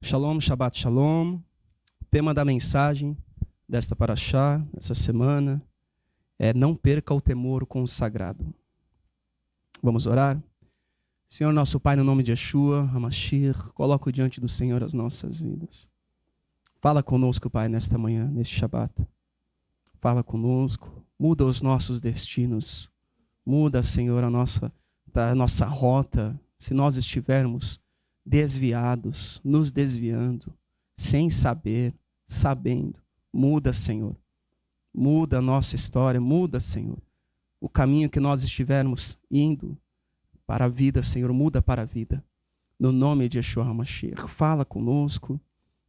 Shalom, Shabbat Shalom. O tema da mensagem desta paraxá, essa semana, é não perca o temor com o sagrado. Vamos orar? Senhor, nosso Pai, no nome de Yeshua, HaMashiach, coloco diante do Senhor as nossas vidas. Fala conosco, Pai, nesta manhã, neste Shabbat. Fala conosco, muda os nossos destinos. Muda, Senhor, a nossa rota, se nós estivermos desviados, nos desviando, sem saber, sabendo. Muda, Senhor. Muda a nossa história, muda, Senhor. O caminho que nós estivermos indo para a vida, Senhor, muda para a vida. No nome de Yeshua HaMashiach, fala conosco,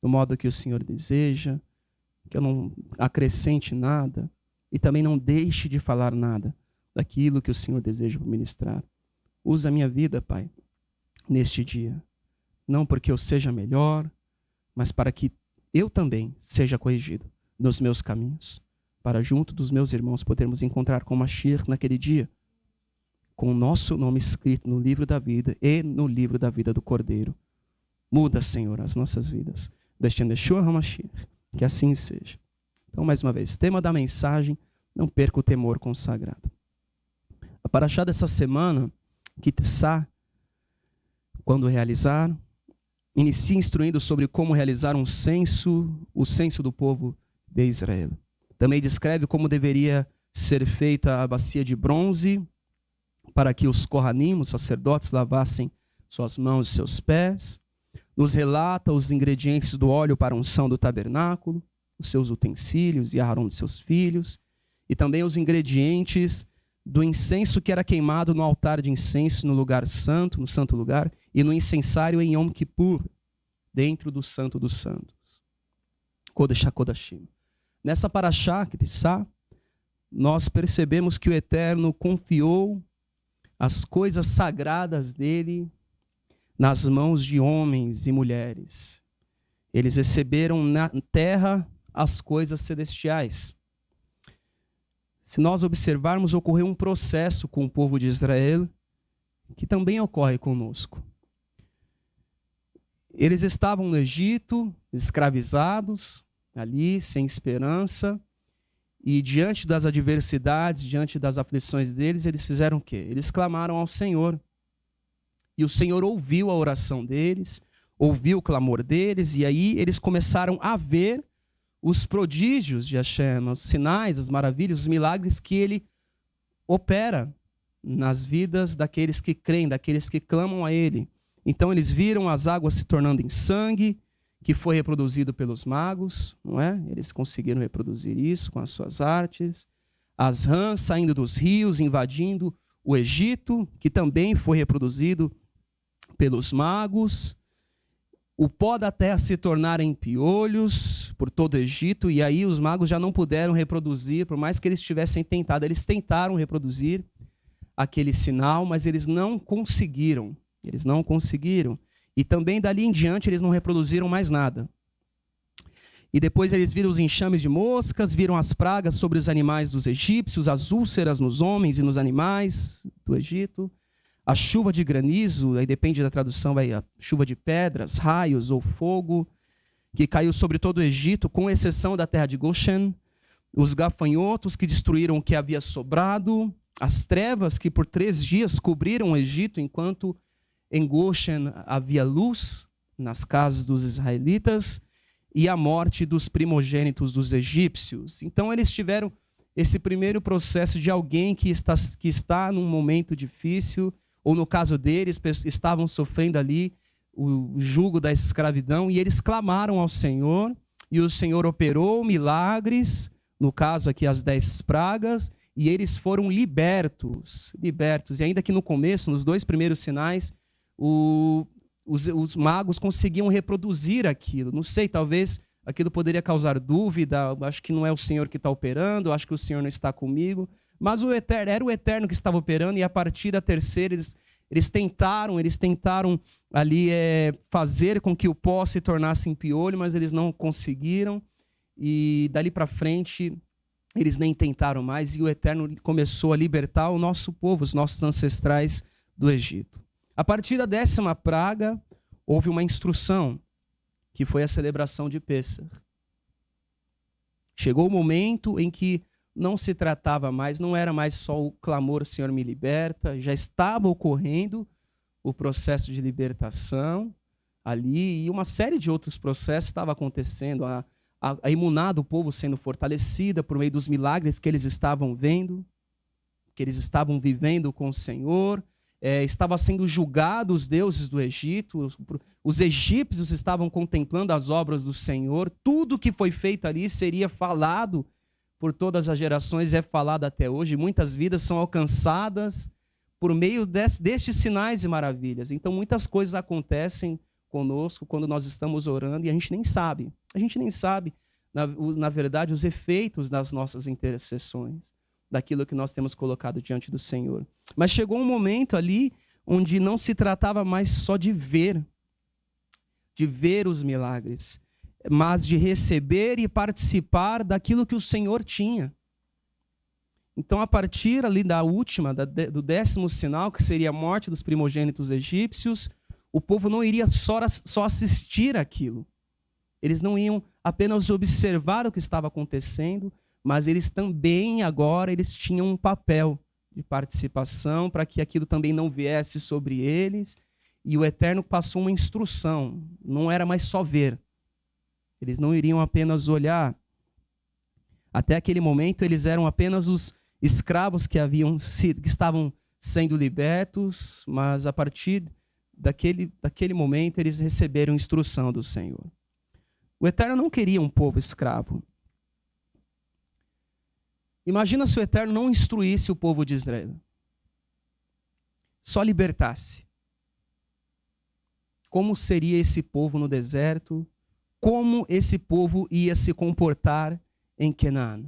do modo que o Senhor deseja, que eu não acrescente nada e também não deixe de falar nada daquilo que o Senhor deseja ministrar. Usa a minha vida, Pai, neste dia. Não porque eu seja melhor, mas para que eu também seja corrigido nos meus caminhos, para junto dos meus irmãos podermos encontrar com Mashiach naquele dia, com o nosso nome escrito no livro da vida e no livro da vida do Cordeiro. Muda, Senhor, as nossas vidas. Deixando Yeshua HaMashiach, que assim seja. Então, mais uma vez, tema da mensagem, não perca o temor consagrado. A paraxá dessa semana, Kitissá, quando realizar, inicia instruindo sobre como realizar o censo do povo de Israel. Também descreve como deveria ser feita a bacia de bronze para que os Kohanim, os sacerdotes, lavassem suas mãos e seus pés. Nos relata os ingredientes do óleo para a unção do tabernáculo, os seus utensílios e Aarão de seus filhos, e também os ingredientes do incenso que era queimado no altar de incenso no lugar santo, no santo lugar, e no incensário em Yom Kippur, dentro do santo dos santos. Kodesh HaKodashim. Nessa paraxá, Kitissá, nós percebemos que o Eterno confiou as coisas sagradas dele nas mãos de homens e mulheres. Eles receberam na terra as coisas celestiais. Se nós observarmos, ocorreu um processo com o povo de Israel que também ocorre conosco. Eles estavam no Egito, escravizados, ali, sem esperança, e diante das adversidades, diante das aflições deles, eles fizeram o quê? Eles clamaram ao Senhor. E o Senhor ouviu a oração deles, ouviu o clamor deles, e aí eles começaram a ver os prodígios de Hashem, os sinais, as maravilhas, os milagres que ele opera nas vidas daqueles que creem, daqueles que clamam a ele. Então eles viram as águas se tornando em sangue, que foi reproduzido pelos magos, não é? Eles conseguiram reproduzir isso com as suas artes. As rãs saindo dos rios, invadindo o Egito, que também foi reproduzido pelos magos. O pó da terra se tornar em piolhos por todo o Egito, e aí os magos já não puderam reproduzir, por mais que eles tivessem tentado. Eles tentaram reproduzir aquele sinal, mas eles não conseguiram. Eles não conseguiram. E também dali em diante eles não reproduziram mais nada. E depois eles viram os enxames de moscas, viram as pragas sobre os animais dos egípcios, as úlceras nos homens e nos animais do Egito, a chuva de granizo, aí depende da tradução, vai a chuva de pedras, raios ou fogo, que caiu sobre todo o Egito, com exceção da terra de Goshen, os gafanhotos que destruíram o que havia sobrado, as trevas que por 3 dias cobriram o Egito, enquanto em Goshen havia luz nas casas dos israelitas, e a morte dos primogênitos dos egípcios. Então eles tiveram esse primeiro processo de alguém que está num momento difícil, ou no caso deles, estavam sofrendo ali o jugo da escravidão, e eles clamaram ao Senhor, e o Senhor operou milagres, no caso aqui as 10 pragas, e eles foram libertos. E ainda que no começo, nos 2 primeiros sinais, os magos conseguiam reproduzir aquilo. Não sei, talvez aquilo poderia causar dúvida, acho que não é o Senhor que está operando, acho que o Senhor não está comigo. Mas era o Eterno que estava operando, e a partir da terceira eles tentaram ali fazer com que o pó se tornasse em piolho, mas eles não conseguiram. E dali para frente eles nem tentaram mais, e o Eterno começou a libertar o nosso povo, os nossos ancestrais do Egito. A partir da 10ª praga, houve uma instrução que foi a celebração de Pêssar. Chegou o momento em que não se tratava mais, não era mais só o clamor, Senhor me liberta, já estava ocorrendo o processo de libertação ali, e uma série de outros processos estava acontecendo, a imuná do povo sendo fortalecida por meio dos milagres que eles estavam vendo, que eles estavam vivendo com o Senhor, estava sendo julgado os deuses do Egito, os egípcios estavam contemplando as obras do Senhor, tudo que foi feito ali seria falado por todas as gerações, é falado até hoje, muitas vidas são alcançadas por meio destes sinais e maravilhas. Então muitas coisas acontecem conosco quando nós estamos orando e a gente nem sabe, na verdade, os efeitos das nossas intercessões, daquilo que nós temos colocado diante do Senhor. Mas chegou um momento ali onde não se tratava mais só de ver os milagres, mas de receber e participar daquilo que o Senhor tinha. Então, a partir ali do 10º sinal, que seria a morte dos primogênitos egípcios, o povo não iria só assistir aquilo. Eles não iam apenas observar o que estava acontecendo, mas eles também agora tinham um papel de participação para que aquilo também não viesse sobre eles. E o Eterno passou uma instrução, não era mais só ver. Eles não iriam apenas olhar. Até aquele momento eles eram apenas os escravos que estavam sendo libertos, mas a partir daquele momento eles receberam instrução do Senhor. O Eterno não queria um povo escravo. Imagina se o Eterno não instruísse o povo de Israel, só libertasse. Como seria esse povo no deserto? Como esse povo ia se comportar em Canaã?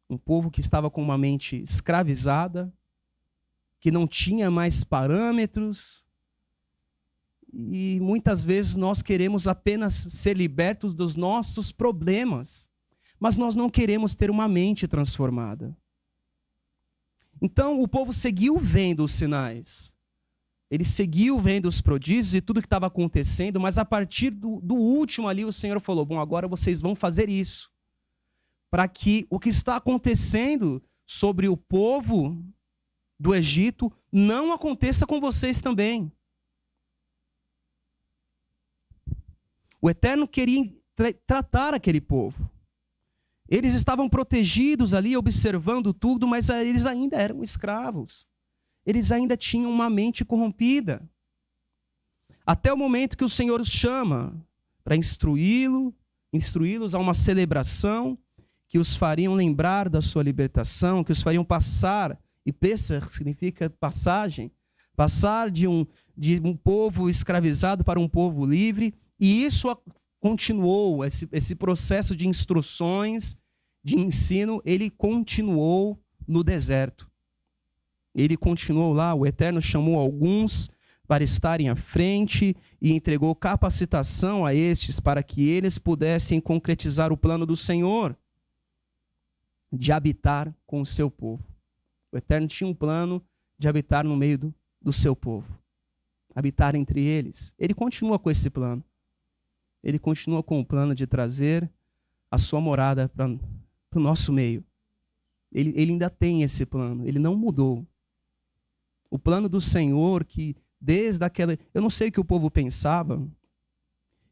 Um povo que estava com uma mente escravizada, que não tinha mais parâmetros, e muitas vezes nós queremos apenas ser libertos dos nossos problemas, mas nós não queremos ter uma mente transformada. Então o povo seguiu vendo os sinais, ele seguiu vendo os prodígios e tudo que estava acontecendo, mas a partir do último ali o Senhor falou, bom, agora vocês vão fazer isso, para que o que está acontecendo sobre o povo do Egito não aconteça com vocês também. O Eterno queria tratar aquele povo. Eles estavam protegidos ali, observando tudo, mas eles ainda eram escravos. Eles ainda tinham uma mente corrompida. Até o momento que o Senhor os chama para instruí-los a uma celebração que os fariam lembrar da sua libertação, que os fariam passar, e Pêssar significa passagem, passar de um povo escravizado para um povo livre, e isso continuou, esse processo de instruções, de ensino, ele continuou no deserto. Ele continuou lá, o Eterno chamou alguns para estarem à frente e entregou capacitação a estes para que eles pudessem concretizar o plano do Senhor de habitar com o seu povo. O Eterno tinha um plano de habitar no meio do seu povo, habitar entre eles. Ele continua com esse plano. Ele continua com o plano de trazer a sua morada para o nosso meio. Ele ainda tem esse plano, ele não mudou. O plano do Senhor que desde aquela... Eu não sei o que o povo pensava.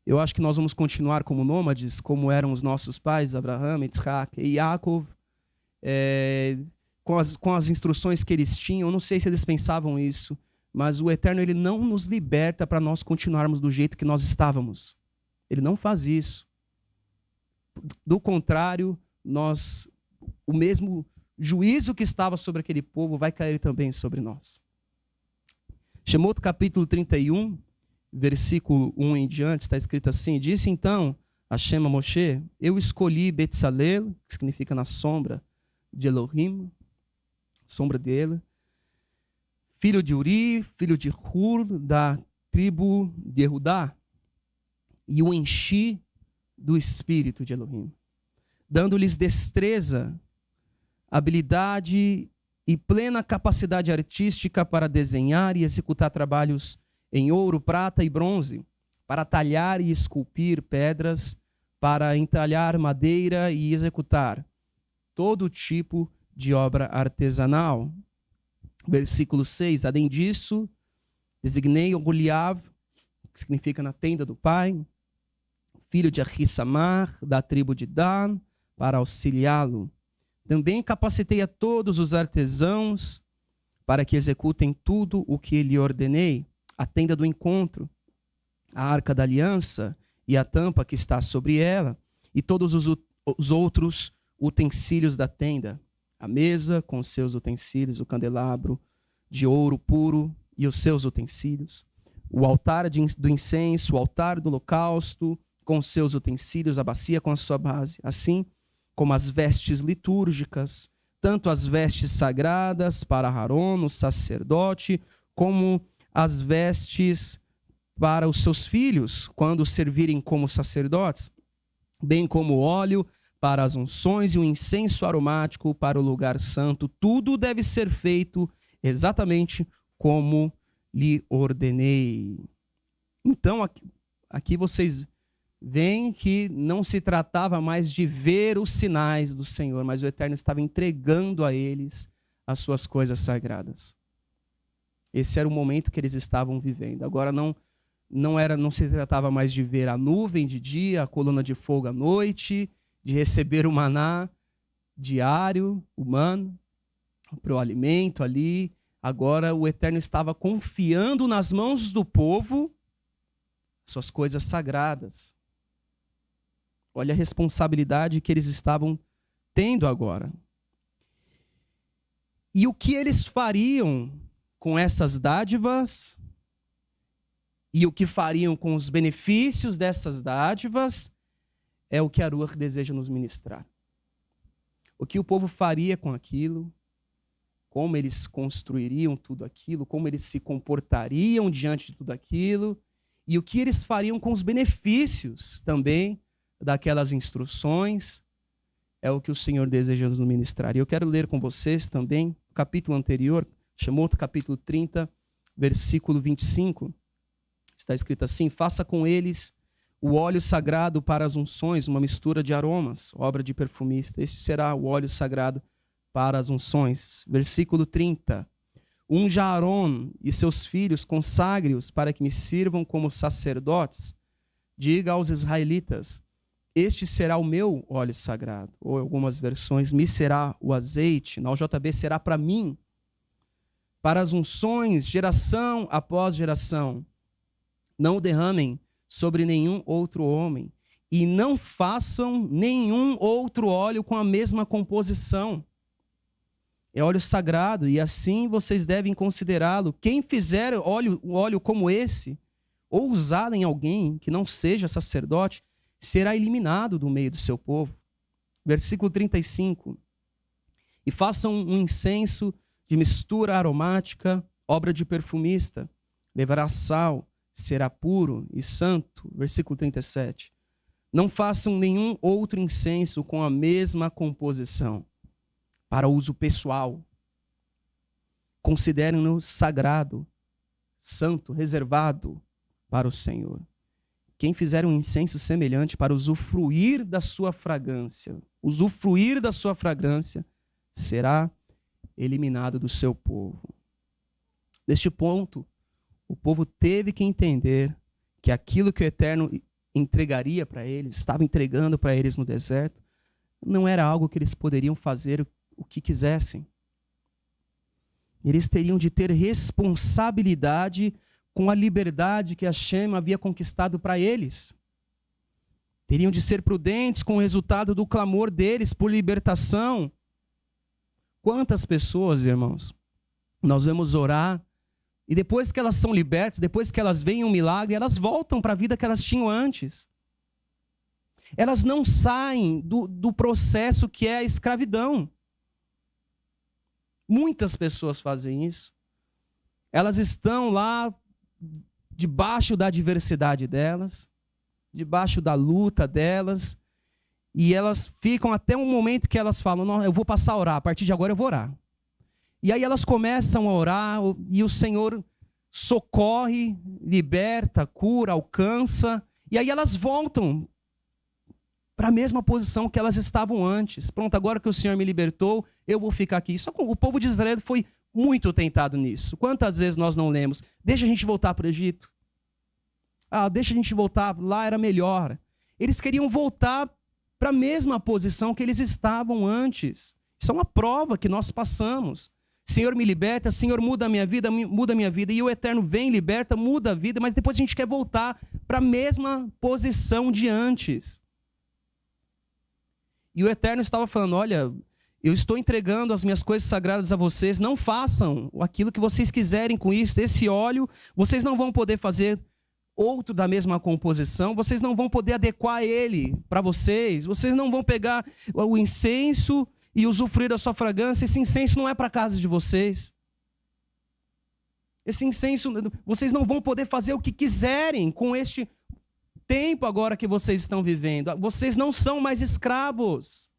Eu acho que nós vamos continuar como nômades, como eram os nossos pais, Abraão, Isaac e Jacob, com as instruções que eles tinham. Eu não sei se eles pensavam isso, mas o Eterno ele não nos liberta para nós continuarmos do jeito que nós estávamos. Ele não faz isso. Do contrário, o mesmo juízo que estava sobre aquele povo vai cair também sobre nós. Shemot capítulo 31, versículo 1 em diante, está escrito assim, disse então Hashem a Moshe, eu escolhi Betzalel, que significa na sombra de Elohim, sombra dele, filho de Uri, filho de Hur, da tribo de Judá, e o enchi do espírito de Elohim, dando-lhes destreza, habilidade e plena capacidade artística para desenhar e executar trabalhos em ouro, prata e bronze, para talhar e esculpir pedras, para entalhar madeira e executar todo tipo de obra artesanal. Versículo 6, além disso, designei Oholiab, que significa na tenda do pai, filho de Ahissamar, da tribo de Dan, para auxiliá-lo. Também capacitei a todos os artesãos para que executem tudo o que lhe ordenei, a tenda do encontro, a arca da aliança e a tampa que está sobre ela, e todos os outros utensílios da tenda, a mesa com os seus utensílios, o candelabro de ouro puro e os seus utensílios, o altar do incenso, o altar do holocausto com os seus utensílios, a bacia com a sua base, assim como as vestes litúrgicas, tanto as vestes sagradas para Aarón, o sacerdote, como as vestes para os seus filhos, quando servirem como sacerdotes, bem como o óleo para as unções e o incenso aromático para o lugar santo. Tudo deve ser feito exatamente como lhe ordenei. Então, aqui vocês veem que não se tratava mais de ver os sinais do Senhor, mas o Eterno estava entregando a eles as suas coisas sagradas. Esse era o momento que eles estavam vivendo. Agora não se tratava mais de ver a nuvem de dia, a coluna de fogo à noite, de receber o maná diário, humano, para o alimento ali. Agora o Eterno estava confiando nas mãos do povo suas coisas sagradas. Olha a responsabilidade que eles estavam tendo agora. E o que eles fariam com essas dádivas e o que fariam com os benefícios dessas dádivas é o que Aruach deseja nos ministrar. O que o povo faria com aquilo, como eles construiriam tudo aquilo, como eles se comportariam diante de tudo aquilo, e o que eles fariam com os benefícios também daquelas instruções, é o que o Senhor deseja nos ministrar. E eu quero ler com vocês também o capítulo anterior, Shemot, capítulo 30, versículo 25. Está escrito assim: faça com eles o óleo sagrado para as unções, uma mistura de aromas, obra de perfumista. Este será o óleo sagrado para as unções. Versículo 30. Unja Aarón e seus filhos, consagre-os para que me sirvam como sacerdotes. Diga aos israelitas: este será o meu óleo sagrado. Ou em algumas versões, me será o azeite. Na UJB será para mim. Para as unções, geração após geração. Não o derramem sobre nenhum outro homem. E não façam nenhum outro óleo com a mesma composição. É óleo sagrado, e assim vocês devem considerá-lo. Quem fizer óleo como esse, ou usá-lo em alguém que não seja sacerdote, será eliminado do meio do seu povo. Versículo 35. E façam um incenso de mistura aromática, obra de perfumista. Levará sal, será puro e santo. Versículo 37. Não façam nenhum outro incenso com a mesma composição, para uso pessoal. Considerem-no sagrado, santo, reservado para o Senhor. Quem fizer um incenso semelhante para usufruir da sua fragrância, será eliminado do seu povo. Neste ponto, o povo teve que entender que aquilo que o Eterno entregaria para eles, estava entregando para eles no deserto, não era algo que eles poderiam fazer o que quisessem. Eles teriam de ter responsabilidade com a liberdade que Hashem havia conquistado para eles. Teriam de ser prudentes com o resultado do clamor deles por libertação. Quantas pessoas, irmãos, nós vemos orar, e depois que elas são libertas, depois que elas veem um milagre, elas voltam para a vida que elas tinham antes. Elas não saem do processo que é a escravidão. Muitas pessoas fazem isso. Elas estão lá debaixo da adversidade delas, debaixo da luta delas, e elas ficam até um momento que elas falam: não, eu vou passar a orar, a partir de agora eu vou orar. E aí elas começam a orar, e o Senhor socorre, liberta, cura, alcança, e aí elas voltam para a mesma posição que elas estavam antes. Pronto, agora que o Senhor me libertou, eu vou ficar aqui. Só que o povo de Israel foi muito tentado nisso. Quantas vezes nós não lemos? Deixa a gente voltar para o Egito. Deixa a gente voltar, lá era melhor. Eles queriam voltar para a mesma posição que eles estavam antes. Isso é uma prova que nós passamos. Senhor, me liberta, Senhor, muda a minha vida, muda a minha vida. E o Eterno vem, liberta, muda a vida, mas depois a gente quer voltar para a mesma posição de antes. E o Eterno estava falando, olha, eu estou entregando as minhas coisas sagradas a vocês, não façam aquilo que vocês quiserem com isso. Esse óleo, vocês não vão poder fazer outro da mesma composição, vocês não vão poder adequar ele para vocês não vão pegar o incenso e usufruir da sua fragrância. Esse incenso não é para a casa de vocês. Esse incenso, vocês não vão poder fazer o que quiserem com este tempo agora que vocês estão vivendo. Vocês não são mais escravos.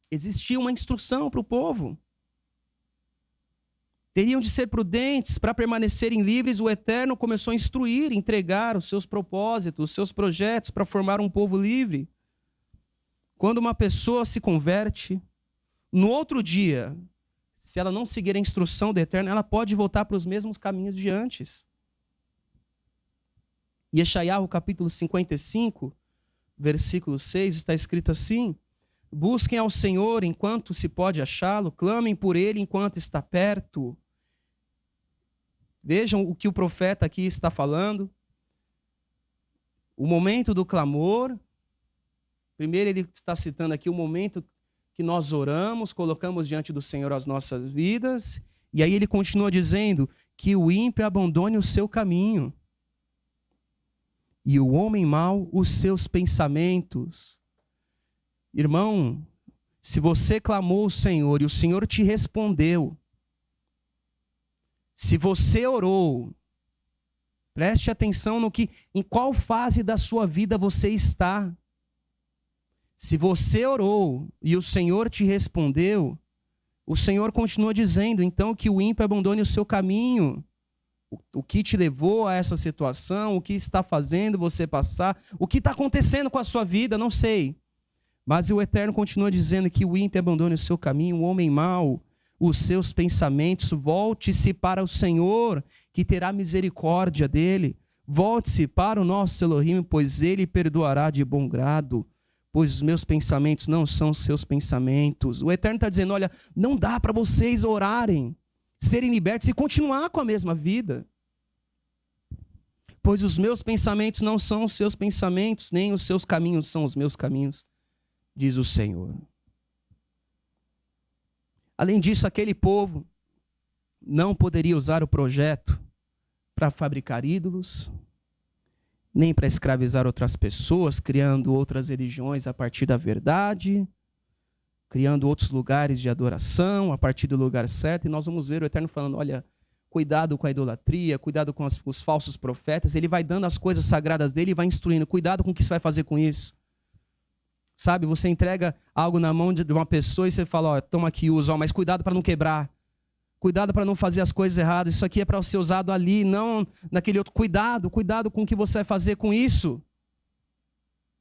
Existia uma instrução para o povo. Teriam de ser prudentes para permanecerem livres. O Eterno começou a instruir, entregar os seus propósitos, os seus projetos para formar um povo livre. Quando uma pessoa se converte, no outro dia, se ela não seguir a instrução do Eterno, ela pode voltar para os mesmos caminhos de antes. Yeshayahu, capítulo 55, versículo 6, está escrito assim: busquem ao Senhor enquanto se pode achá-lo, clamem por ele enquanto está perto. Vejam o que o profeta aqui está falando. O momento do clamor. Primeiro ele está citando aqui o momento que nós oramos, colocamos diante do Senhor as nossas vidas. E aí ele continua dizendo que o ímpio abandone o seu caminho. E o homem mau os seus pensamentos. Irmão, se você clamou ao Senhor e o Senhor te respondeu, se você orou, preste atenção em qual fase da sua vida você está. Se você orou e o Senhor te respondeu, o Senhor continua dizendo, então, que o ímpio abandone o seu caminho. O que te levou a essa situação, o que está fazendo você passar, o que está acontecendo com a sua vida, não sei. Mas o Eterno continua dizendo que o ímpio abandone o seu caminho, o homem mau, os seus pensamentos. Volte-se para o Senhor, que terá misericórdia dele. Volte-se para o nosso Elohim, pois ele perdoará de bom grado, pois os meus pensamentos não são os seus pensamentos. O Eterno está dizendo, olha, não dá para vocês orarem, serem libertos e continuar com a mesma vida. Pois os meus pensamentos não são os seus pensamentos, nem os seus caminhos são os meus caminhos, diz o Senhor. Além disso, aquele povo não poderia usar o projeto para fabricar ídolos, nem para escravizar outras pessoas, criando outras religiões a partir da verdade, criando outros lugares de adoração a partir do lugar certo. E nós vamos ver o Eterno falando, olha, cuidado com a idolatria, cuidado com os falsos profetas. Ele vai dando as coisas sagradas dele e vai instruindo. Cuidado com o que você vai fazer com isso. Sabe, você entrega algo na mão de uma pessoa e você fala, ó, toma aqui, usa, mas cuidado para não quebrar. Cuidado para não fazer as coisas erradas. Isso aqui é para ser usado ali, não naquele outro. Cuidado com o que você vai fazer com isso.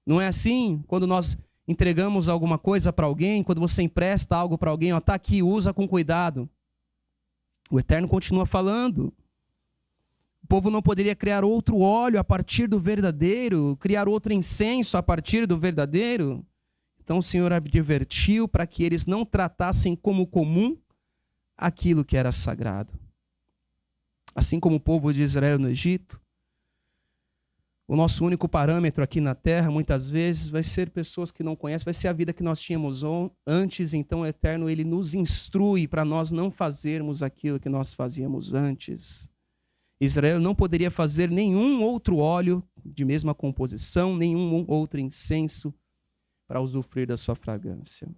Não é assim? Quando nós entregamos alguma coisa para alguém, quando você empresta algo para alguém, ó, tá aqui, usa com cuidado. O Eterno continua falando. O povo não poderia criar outro óleo a partir do verdadeiro, criar outro incenso a partir do verdadeiro. Então o Senhor advertiu para que eles não tratassem como comum aquilo que era sagrado. Assim como o povo de Israel no Egito, o nosso único parâmetro aqui na terra, muitas vezes, vai ser pessoas que não conhecem, vai ser a vida que nós tínhamos antes. Então o Eterno, ele nos instrui para nós não fazermos aquilo que nós fazíamos antes. Israel não poderia fazer nenhum outro óleo de mesma composição, nenhum outro incenso para usufruir da sua fragrância.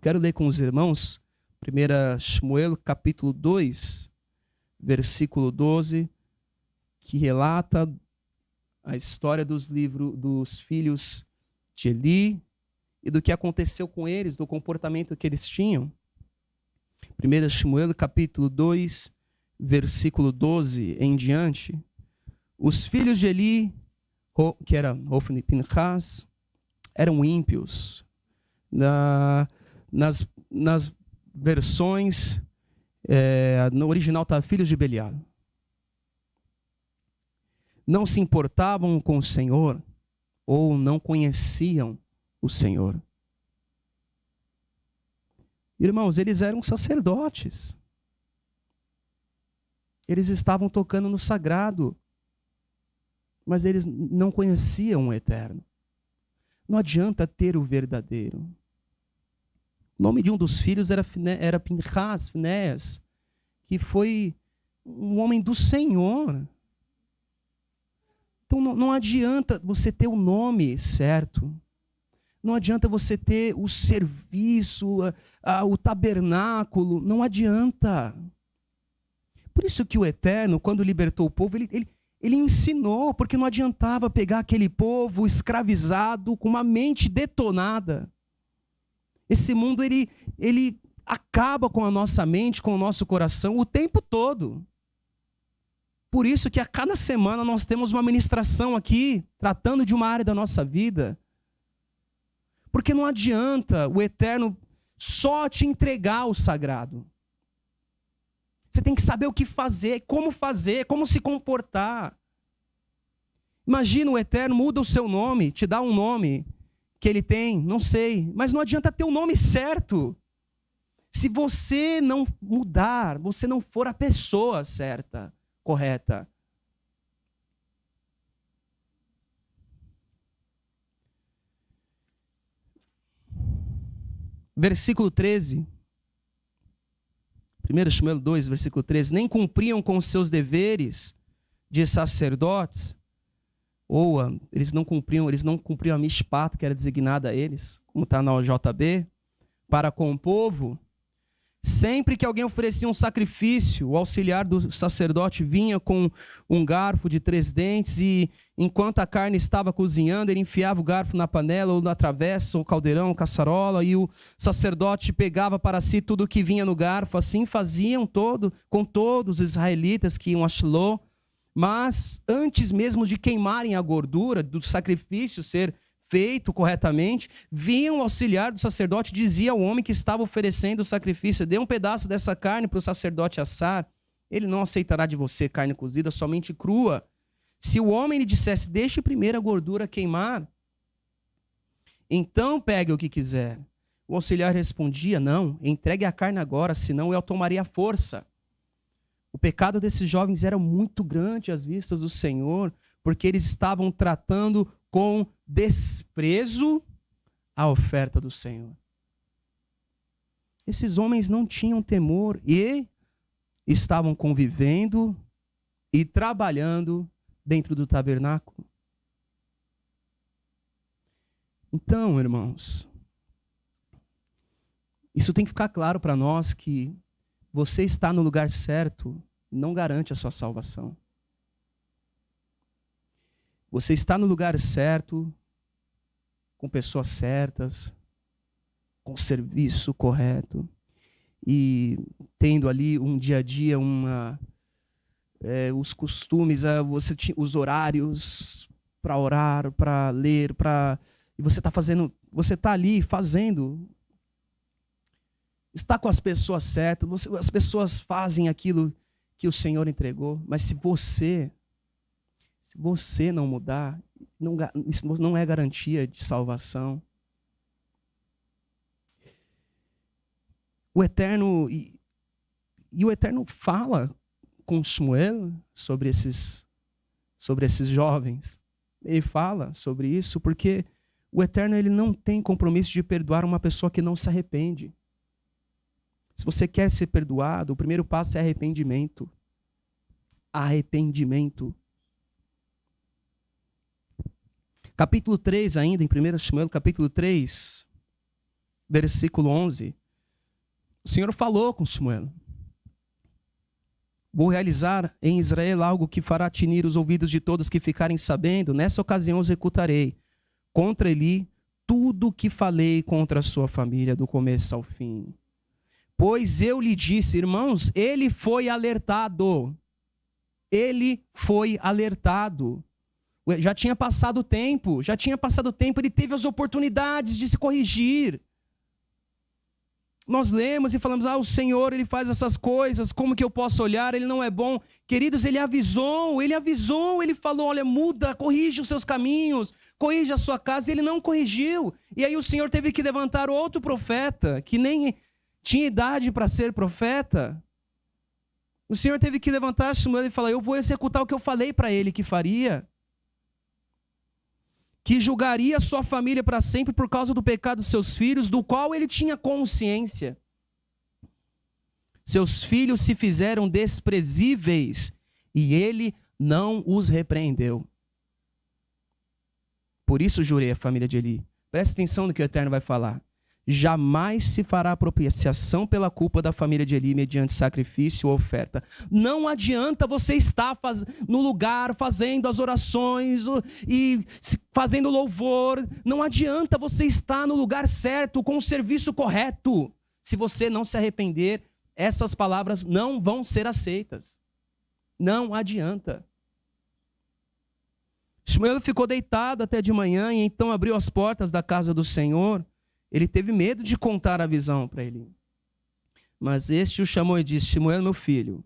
Quero ler com os irmãos 1 Shmuel, capítulo 2, versículo 12, que relata a história dos filhos de Eli e do que aconteceu com eles, do comportamento que eles tinham. 1 Samuel, capítulo 2, versículo 12 em diante, os filhos de Eli, que era Hofni e Pinchas, eram ímpios. Nas versões, no original está filhos de Belial. Não se importavam com o Senhor ou não conheciam o Senhor. Irmãos, eles eram sacerdotes. Eles estavam tocando no sagrado, mas eles não conheciam o eterno. Não adianta ter o verdadeiro. O nome de um dos filhos era Pinchas, Finéas, que foi um homem do Senhor. Então não adianta você ter o nome certo. Não adianta você ter o serviço, o tabernáculo. Não adianta. Por isso que o Eterno, quando libertou o povo, ele ensinou, porque não adiantava pegar aquele povo escravizado, com uma mente detonada. Esse mundo, ele acaba com a nossa mente, com o nosso coração, o tempo todo. Por isso que a cada semana nós temos uma ministração aqui, tratando de uma área da nossa vida. Porque não adianta o Eterno só te entregar o sagrado. Você tem que saber o que fazer, como se comportar. Imagina o Eterno muda o seu nome, te dá um nome que ele tem, não sei, mas não adianta ter o nome certo. Se você não mudar, você não for a pessoa certa, correta. Versículo 13. 1 Samuel 2, versículo 13. Nem cumpriam com os seus deveres de sacerdotes, ou eles não cumpriam a mishpat, que era designada a eles, como está na OJB, para com o povo. Sempre que alguém oferecia um sacrifício, o auxiliar do sacerdote vinha com um garfo de 3 dentes e, enquanto a carne estava cozinhando, ele enfiava o garfo na panela ou na travessa, ou caldeirão, ou caçarola, e o sacerdote pegava para si tudo o que vinha no garfo. Assim faziam com todos os israelitas que iam a Shiló. Mas antes mesmo de queimarem a gordura do sacrifício ser feito corretamente, vinha o auxiliar do sacerdote e dizia ao homem que estava oferecendo o sacrifício: dê um pedaço dessa carne para o sacerdote assar. Ele não aceitará de você carne cozida, somente crua. Se o homem lhe dissesse: deixe primeiro a gordura queimar, então pegue o que quiser. O auxiliar respondia: não, entregue a carne agora, senão eu tomaria a força. O pecado desses jovens era muito grande às vistas do Senhor, porque eles estavam tratando com desprezo a oferta do Senhor. Esses homens não tinham temor e estavam convivendo e trabalhando dentro do tabernáculo. Então, irmãos, isso tem que ficar claro para nós, que você estar no lugar certo não garante a sua salvação. Você está no lugar certo, com pessoas certas, com o serviço correto, e tendo ali um dia a dia, os costumes, os horários para orar, para ler, e você está ali fazendo, está com as pessoas certas, as pessoas fazem aquilo que o Senhor entregou, mas se você não mudar, isso não é garantia de salvação. O Eterno, e o Eterno fala com Samuel sobre esses jovens. Ele fala sobre isso porque o Eterno, ele não tem compromisso de perdoar uma pessoa que não se arrepende. Se você quer ser perdoado, o primeiro passo é arrependimento. Arrependimento. Capítulo 3 ainda, em 1 Samuel, capítulo 3, versículo 11. O Senhor falou com Samuel: vou realizar em Israel algo que fará tinir os ouvidos de todos que ficarem sabendo. Nessa ocasião executarei contra Eli tudo o que falei contra a sua família, do começo ao fim. Pois eu lhe disse, irmãos, ele foi alertado. Ele foi alertado. Já tinha passado o tempo, ele teve as oportunidades de se corrigir. Nós lemos e falamos, o Senhor, Ele faz essas coisas, como que eu posso olhar? Ele não é bom. Queridos, Ele avisou, Ele falou, olha, muda, corrige os seus caminhos, corrige a sua casa, e Ele não corrigiu. E aí o Senhor teve que levantar outro profeta, que nem tinha idade para ser profeta. O Senhor teve que levantar Samuel e falar, eu vou executar o que eu falei para ele que faria. Que julgaria sua família para sempre por causa do pecado dos seus filhos, do qual ele tinha consciência. Seus filhos se fizeram desprezíveis, e ele não os repreendeu. Por isso jurei a família de Eli. Presta atenção no que o Eterno vai falar. Jamais se fará propiciação pela culpa da família de Eli mediante sacrifício ou oferta. Não adianta você estar no lugar fazendo as orações e fazendo louvor. Não adianta você estar no lugar certo, com o serviço correto. Se você não se arrepender, essas palavras não vão ser aceitas. Não adianta. Samuel ficou deitado até de manhã e então abriu as portas da casa do Senhor. Ele teve medo de contar a visão para ele. Mas este o chamou e disse, Samuel, meu filho,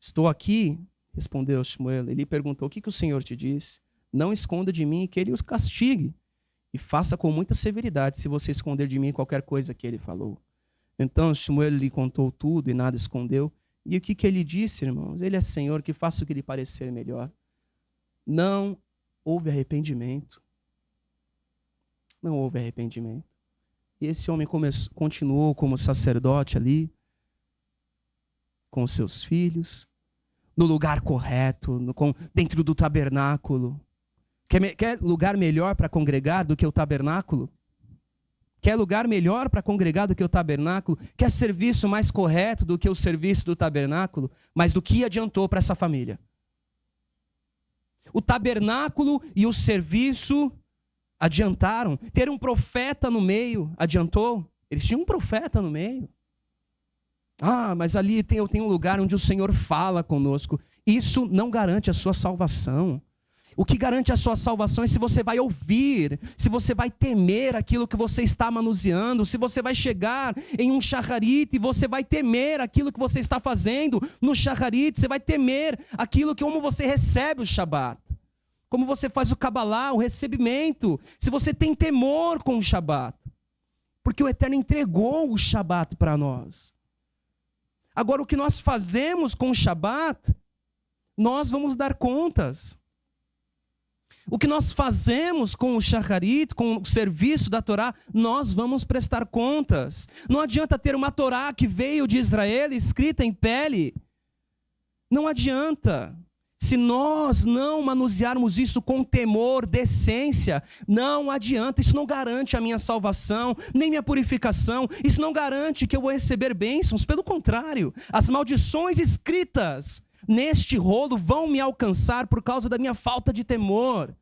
estou aqui, respondeu Samuel. Ele perguntou, o que o Senhor te disse? Não esconda de mim que ele os castigue. E faça com muita severidade se você esconder de mim qualquer coisa que ele falou. Então Samuel lhe contou tudo e nada escondeu. E o que ele disse, irmãos? Ele é Senhor, que faça o que lhe parecer melhor. Não houve arrependimento. Não houve arrependimento. E esse homem continuou como sacerdote ali, com os seus filhos, no lugar correto, dentro do tabernáculo. Quer lugar melhor para congregar do que o tabernáculo? Quer lugar melhor para congregar do que o tabernáculo? Quer serviço mais correto do que o serviço do tabernáculo? Mas do que adiantou para essa família? O tabernáculo e o serviço adiantaram. Ter um profeta no meio adiantou? Eles tinham um profeta no meio. Mas ali eu tenho um lugar onde o Senhor fala conosco. Isso não garante a sua salvação. O que garante a sua salvação é se você vai ouvir, se você vai temer aquilo que você está manuseando, se você vai chegar em um shacharit e você vai temer aquilo que você está fazendo no shacharit, você vai temer aquilo que como você recebe o Shabat. Como você faz o Kabbalah, o recebimento. Se você tem temor com o Shabat. Porque o Eterno entregou o Shabat para nós. Agora, o que nós fazemos com o Shabat, nós vamos dar contas. O que nós fazemos com o Shacharit, com o serviço da Torá, nós vamos prestar contas. Não adianta ter uma Torá que veio de Israel, escrita em pele. Não adianta. Se nós não manusearmos isso com temor, decência, não adianta. Isso não garante a minha salvação, nem minha purificação. Isso não garante que eu vou receber bênçãos. Pelo contrário, as maldições escritas neste rolo vão me alcançar por causa da minha falta de temor.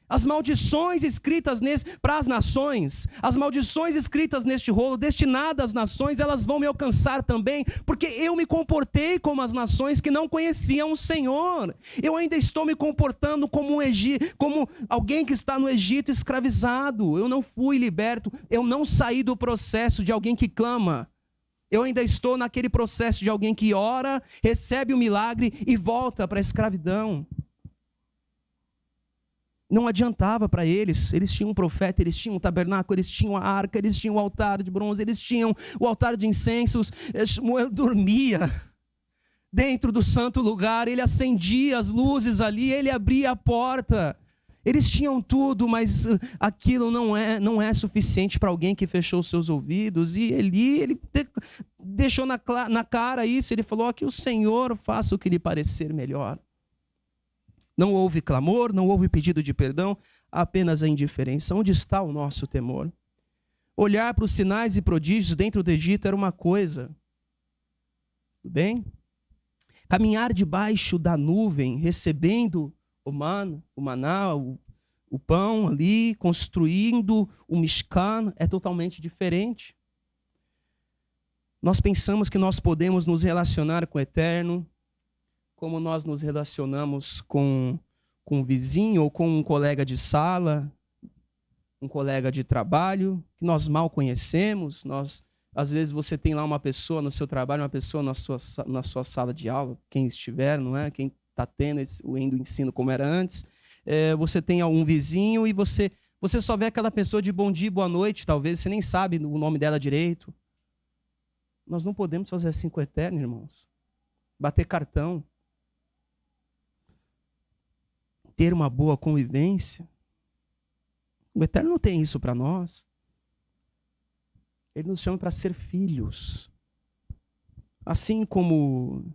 As maldições escritas para as nações, as maldições escritas neste rolo, destinadas às nações, elas vão me alcançar também, porque eu me comportei como as nações que não conheciam o Senhor. Eu ainda estou me comportando como como alguém que está no Egito escravizado. Eu não fui liberto, eu não saí do processo de alguém que clama. Eu ainda estou naquele processo de alguém que ora, recebe o milagre e volta para a escravidão. Não adiantava para eles tinham um profeta, eles tinham um tabernáculo, eles tinham a arca, eles tinham o altar de bronze, eles tinham o altar de incensos. Samuel dormia dentro do santo lugar, ele acendia as luzes ali, ele abria a porta. Eles tinham tudo, mas aquilo não é suficiente para alguém que fechou seus ouvidos. E ele deixou na cara isso, ele falou, que o Senhor faça o que lhe parecer melhor. Não houve clamor, não houve pedido de perdão, apenas a indiferença. Onde está o nosso temor? Olhar para os sinais e prodígios dentro do Egito era uma coisa. Tudo bem? Caminhar debaixo da nuvem, recebendo o maná, o pão ali, construindo o Mishkan, é totalmente diferente. Nós pensamos que nós podemos nos relacionar com o Eterno como nós nos relacionamos com um vizinho ou com um colega de sala, um colega de trabalho, que nós mal conhecemos. Às vezes você tem lá uma pessoa no seu trabalho, uma pessoa na sua sala de aula, quem estiver, não é? Quem está tendo o ensino como era antes. Você tem um vizinho e você só vê aquela pessoa de bom dia, boa noite, talvez, você nem sabe o nome dela direito. Nós não podemos fazer assim com o Eterno, irmãos. Bater cartão. Ter uma boa convivência. O Eterno não tem isso para nós. Ele nos chama para ser filhos. Assim como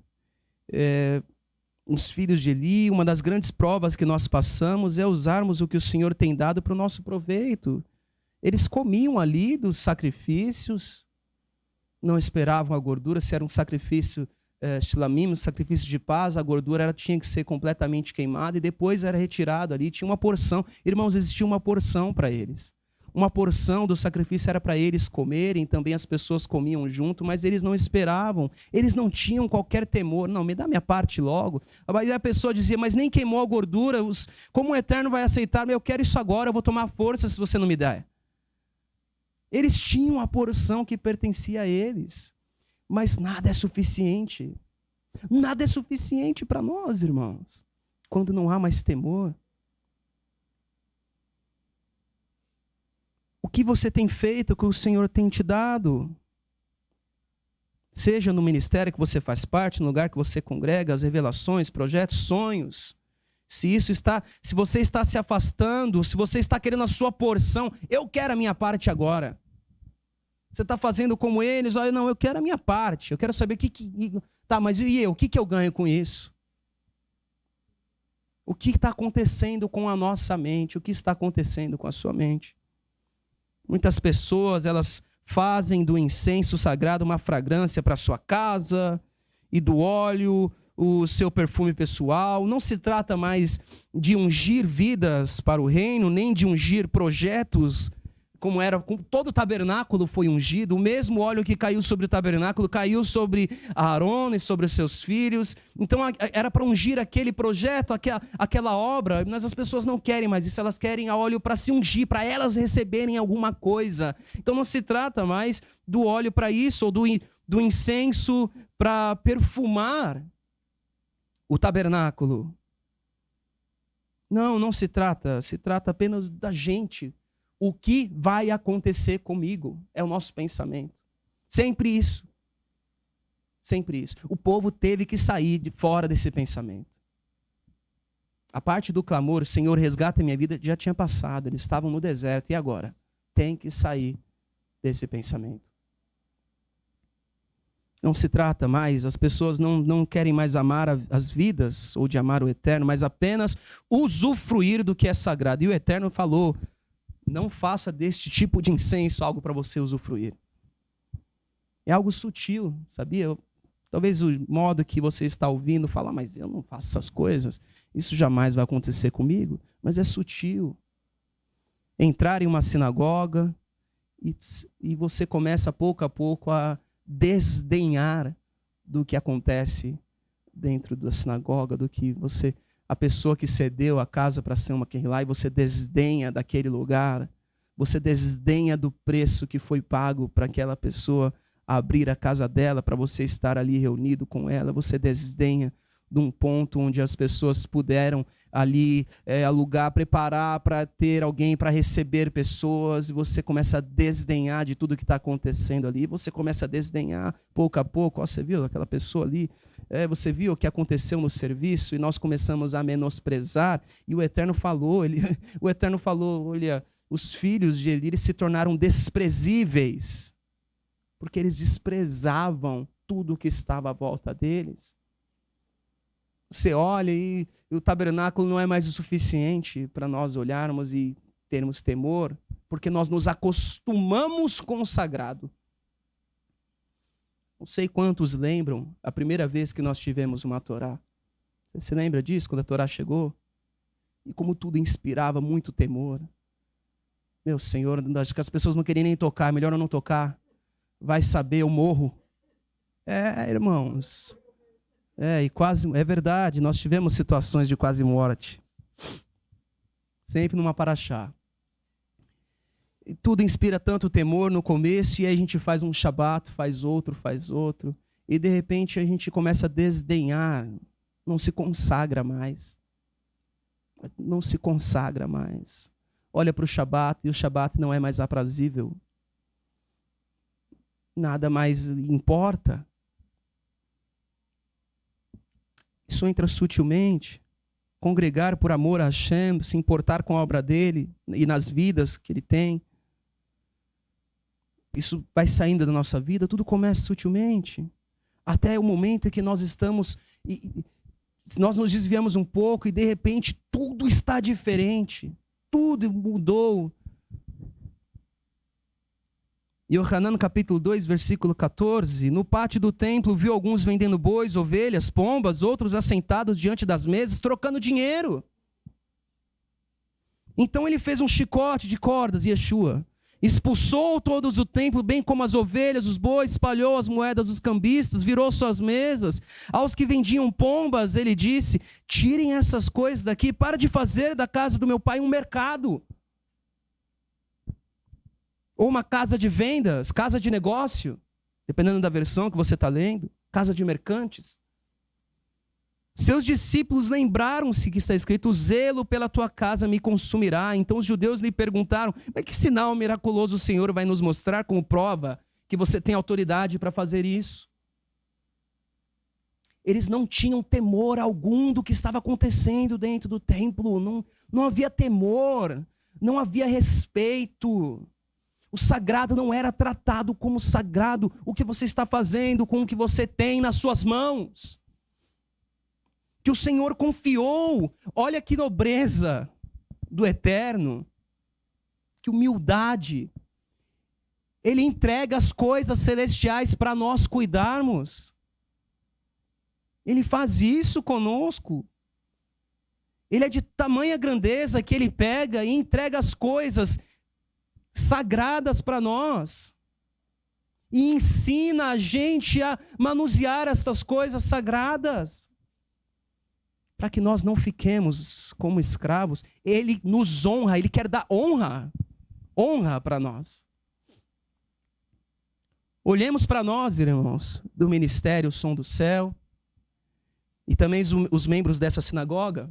os filhos de Eli, uma das grandes provas que nós passamos é usarmos o que o Senhor tem dado para o nosso proveito. Eles comiam ali dos sacrifícios, não esperavam a gordura, se era um sacrifício shlamim, um sacrifício de paz, a gordura tinha que ser completamente queimada e depois era retirado ali, tinha uma porção. Irmãos, existia uma porção para eles. Uma porção do sacrifício era para eles comerem, também as pessoas comiam junto, mas eles não esperavam, eles não tinham qualquer temor. Não, me dá minha parte logo. Aí a pessoa dizia, mas nem queimou a gordura, como o Eterno vai aceitar? Eu quero isso agora, eu vou tomar força se você não me der. Eles tinham a porção que pertencia a eles, mas nada é suficiente. Nada é suficiente para nós, irmãos, quando não há mais temor. O que você tem feito, o que o Senhor tem te dado? Seja no ministério que você faz parte, no lugar que você congrega, as revelações, projetos, sonhos. Se você está se afastando, se você está querendo a sua porção, eu quero a minha parte agora. Você está fazendo como eles, olha, não, eu quero a minha parte, eu quero saber o que... Tá, mas e eu? O que eu ganho com isso? O que está acontecendo com a nossa mente? O que está acontecendo com a sua mente? Muitas pessoas, elas fazem do incenso sagrado uma fragrância para a sua casa, e do óleo, o seu perfume pessoal. Não se trata mais de ungir vidas para o reino, nem de ungir projetos, como era, todo o tabernáculo foi ungido, o mesmo óleo que caiu sobre o tabernáculo, caiu sobre Aaron e sobre os seus filhos. Então era para ungir aquele projeto, aquela obra, mas as pessoas não querem mais isso, elas querem a óleo para se ungir, para elas receberem alguma coisa. Então não se trata mais do óleo para isso, ou do incenso para perfumar o tabernáculo. Não se trata apenas da gente. O que vai acontecer comigo? É o nosso pensamento. Sempre isso. Sempre isso. O povo teve que sair de fora desse pensamento. A parte do clamor, Senhor, resgata minha vida, já tinha passado. Eles estavam no deserto. E agora? Tem que sair desse pensamento. Não se trata mais, as pessoas não querem mais amar as vidas, ou de amar o Eterno, mas apenas usufruir do que é sagrado. E o Eterno falou, não faça deste tipo de incenso algo para você usufruir. É algo sutil, sabia? Talvez o modo que você está ouvindo fala, mas eu não faço essas coisas, isso jamais vai acontecer comigo, mas é sutil. Entrar em uma sinagoga e você começa pouco a pouco a desdenhar do que acontece dentro da sinagoga, do que a pessoa que cedeu a casa para ser uma querrilá, e você desdenha daquele lugar, você desdenha do preço que foi pago para aquela pessoa abrir a casa dela, para você estar ali reunido com ela, você desdenha de um ponto onde as pessoas puderam ali alugar, preparar para ter alguém para receber pessoas, e você começa a desdenhar de tudo que está acontecendo ali, você começa a desdenhar pouco a pouco. Você viu aquela pessoa ali? Você viu o que aconteceu no serviço? E nós começamos a menosprezar, e o Eterno falou, olha, os filhos de Eli se tornaram desprezíveis, porque eles desprezavam tudo o que estava à volta deles. Você olha e o tabernáculo não é mais o suficiente para nós olharmos e termos temor, porque nós nos acostumamos com o sagrado. Não sei quantos lembram a primeira vez que nós tivemos uma Torá. Você se lembra disso, quando a Torá chegou? E como tudo inspirava muito temor. Meu Senhor, acho que as pessoas não queriam nem tocar, melhor eu não tocar. Vai saber, eu morro. Irmãos. E quase, é verdade, nós tivemos situações de quase morte. Sempre numa paraxá. E tudo inspira tanto temor no começo, e aí a gente faz um shabat, faz outro, e de repente a gente começa a desdenhar, não se consagra mais. Não se consagra mais. Olha para o shabat, e o shabat não é mais aprazível. Nada mais importa. Isso entra sutilmente. Congregar por amor a Hashem, se importar com a obra dele e nas vidas que ele tem. Isso vai saindo da nossa vida, tudo começa sutilmente. Até o momento em que nós estamos, nós nos desviamos um pouco e de repente tudo está diferente. Tudo mudou. Yohanan, no capítulo 2, versículo 14, no pátio do templo viu alguns vendendo bois, ovelhas, pombas, outros assentados diante das mesas, trocando dinheiro. Então ele fez um chicote de cordas, Yeshua, expulsou todos do templo, bem como as ovelhas, os bois, espalhou as moedas dos cambistas, virou suas mesas. Aos que vendiam pombas, ele disse, tirem essas coisas daqui, para de fazer da casa do meu pai um mercado. Ou uma casa de vendas, casa de negócio, dependendo da versão que você está lendo, casa de mercantes. Seus discípulos lembraram-se que está escrito, o zelo pela tua casa me consumirá. Então os judeus lhe perguntaram, mas que sinal miraculoso o Senhor vai nos mostrar como prova que você tem autoridade para fazer isso? Eles não tinham temor algum do que estava acontecendo dentro do templo, não havia temor, não havia respeito. O sagrado não era tratado como sagrado. O que você está fazendo com o que você tem nas suas mãos? Que o Senhor confiou. Olha que nobreza do Eterno. Que humildade. Ele entrega as coisas celestiais para nós cuidarmos. Ele faz isso conosco. Ele é de tamanha grandeza que ele pega e entrega as coisas sagradas para nós. E ensina a gente a manusear estas coisas sagradas. Para que nós não fiquemos como escravos. Ele nos honra, ele quer dar honra para nós. Olhemos para nós, irmãos, do ministério Som do Céu, e também os membros dessa sinagoga.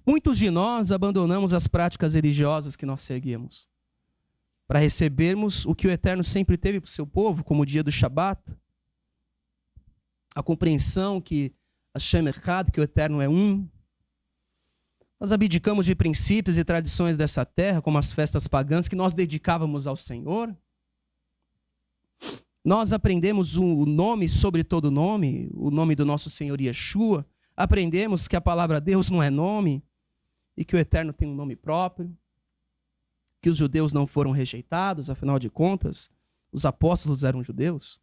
Muitos de nós abandonamos as práticas religiosas que nós seguimos, para recebermos o que o Eterno sempre teve para o seu povo, como o dia do Shabat, a compreensão que Hashem Echad, que o Eterno é um. Nós abdicamos de princípios e tradições dessa terra, como as festas pagãs que nós dedicávamos ao Senhor. Nós aprendemos o nome sobre todo nome, o nome do nosso Senhor Yeshua. Aprendemos que a palavra Deus não é nome e que o Eterno tem um nome próprio. Que os judeus não foram rejeitados, afinal de contas, os apóstolos eram judeus.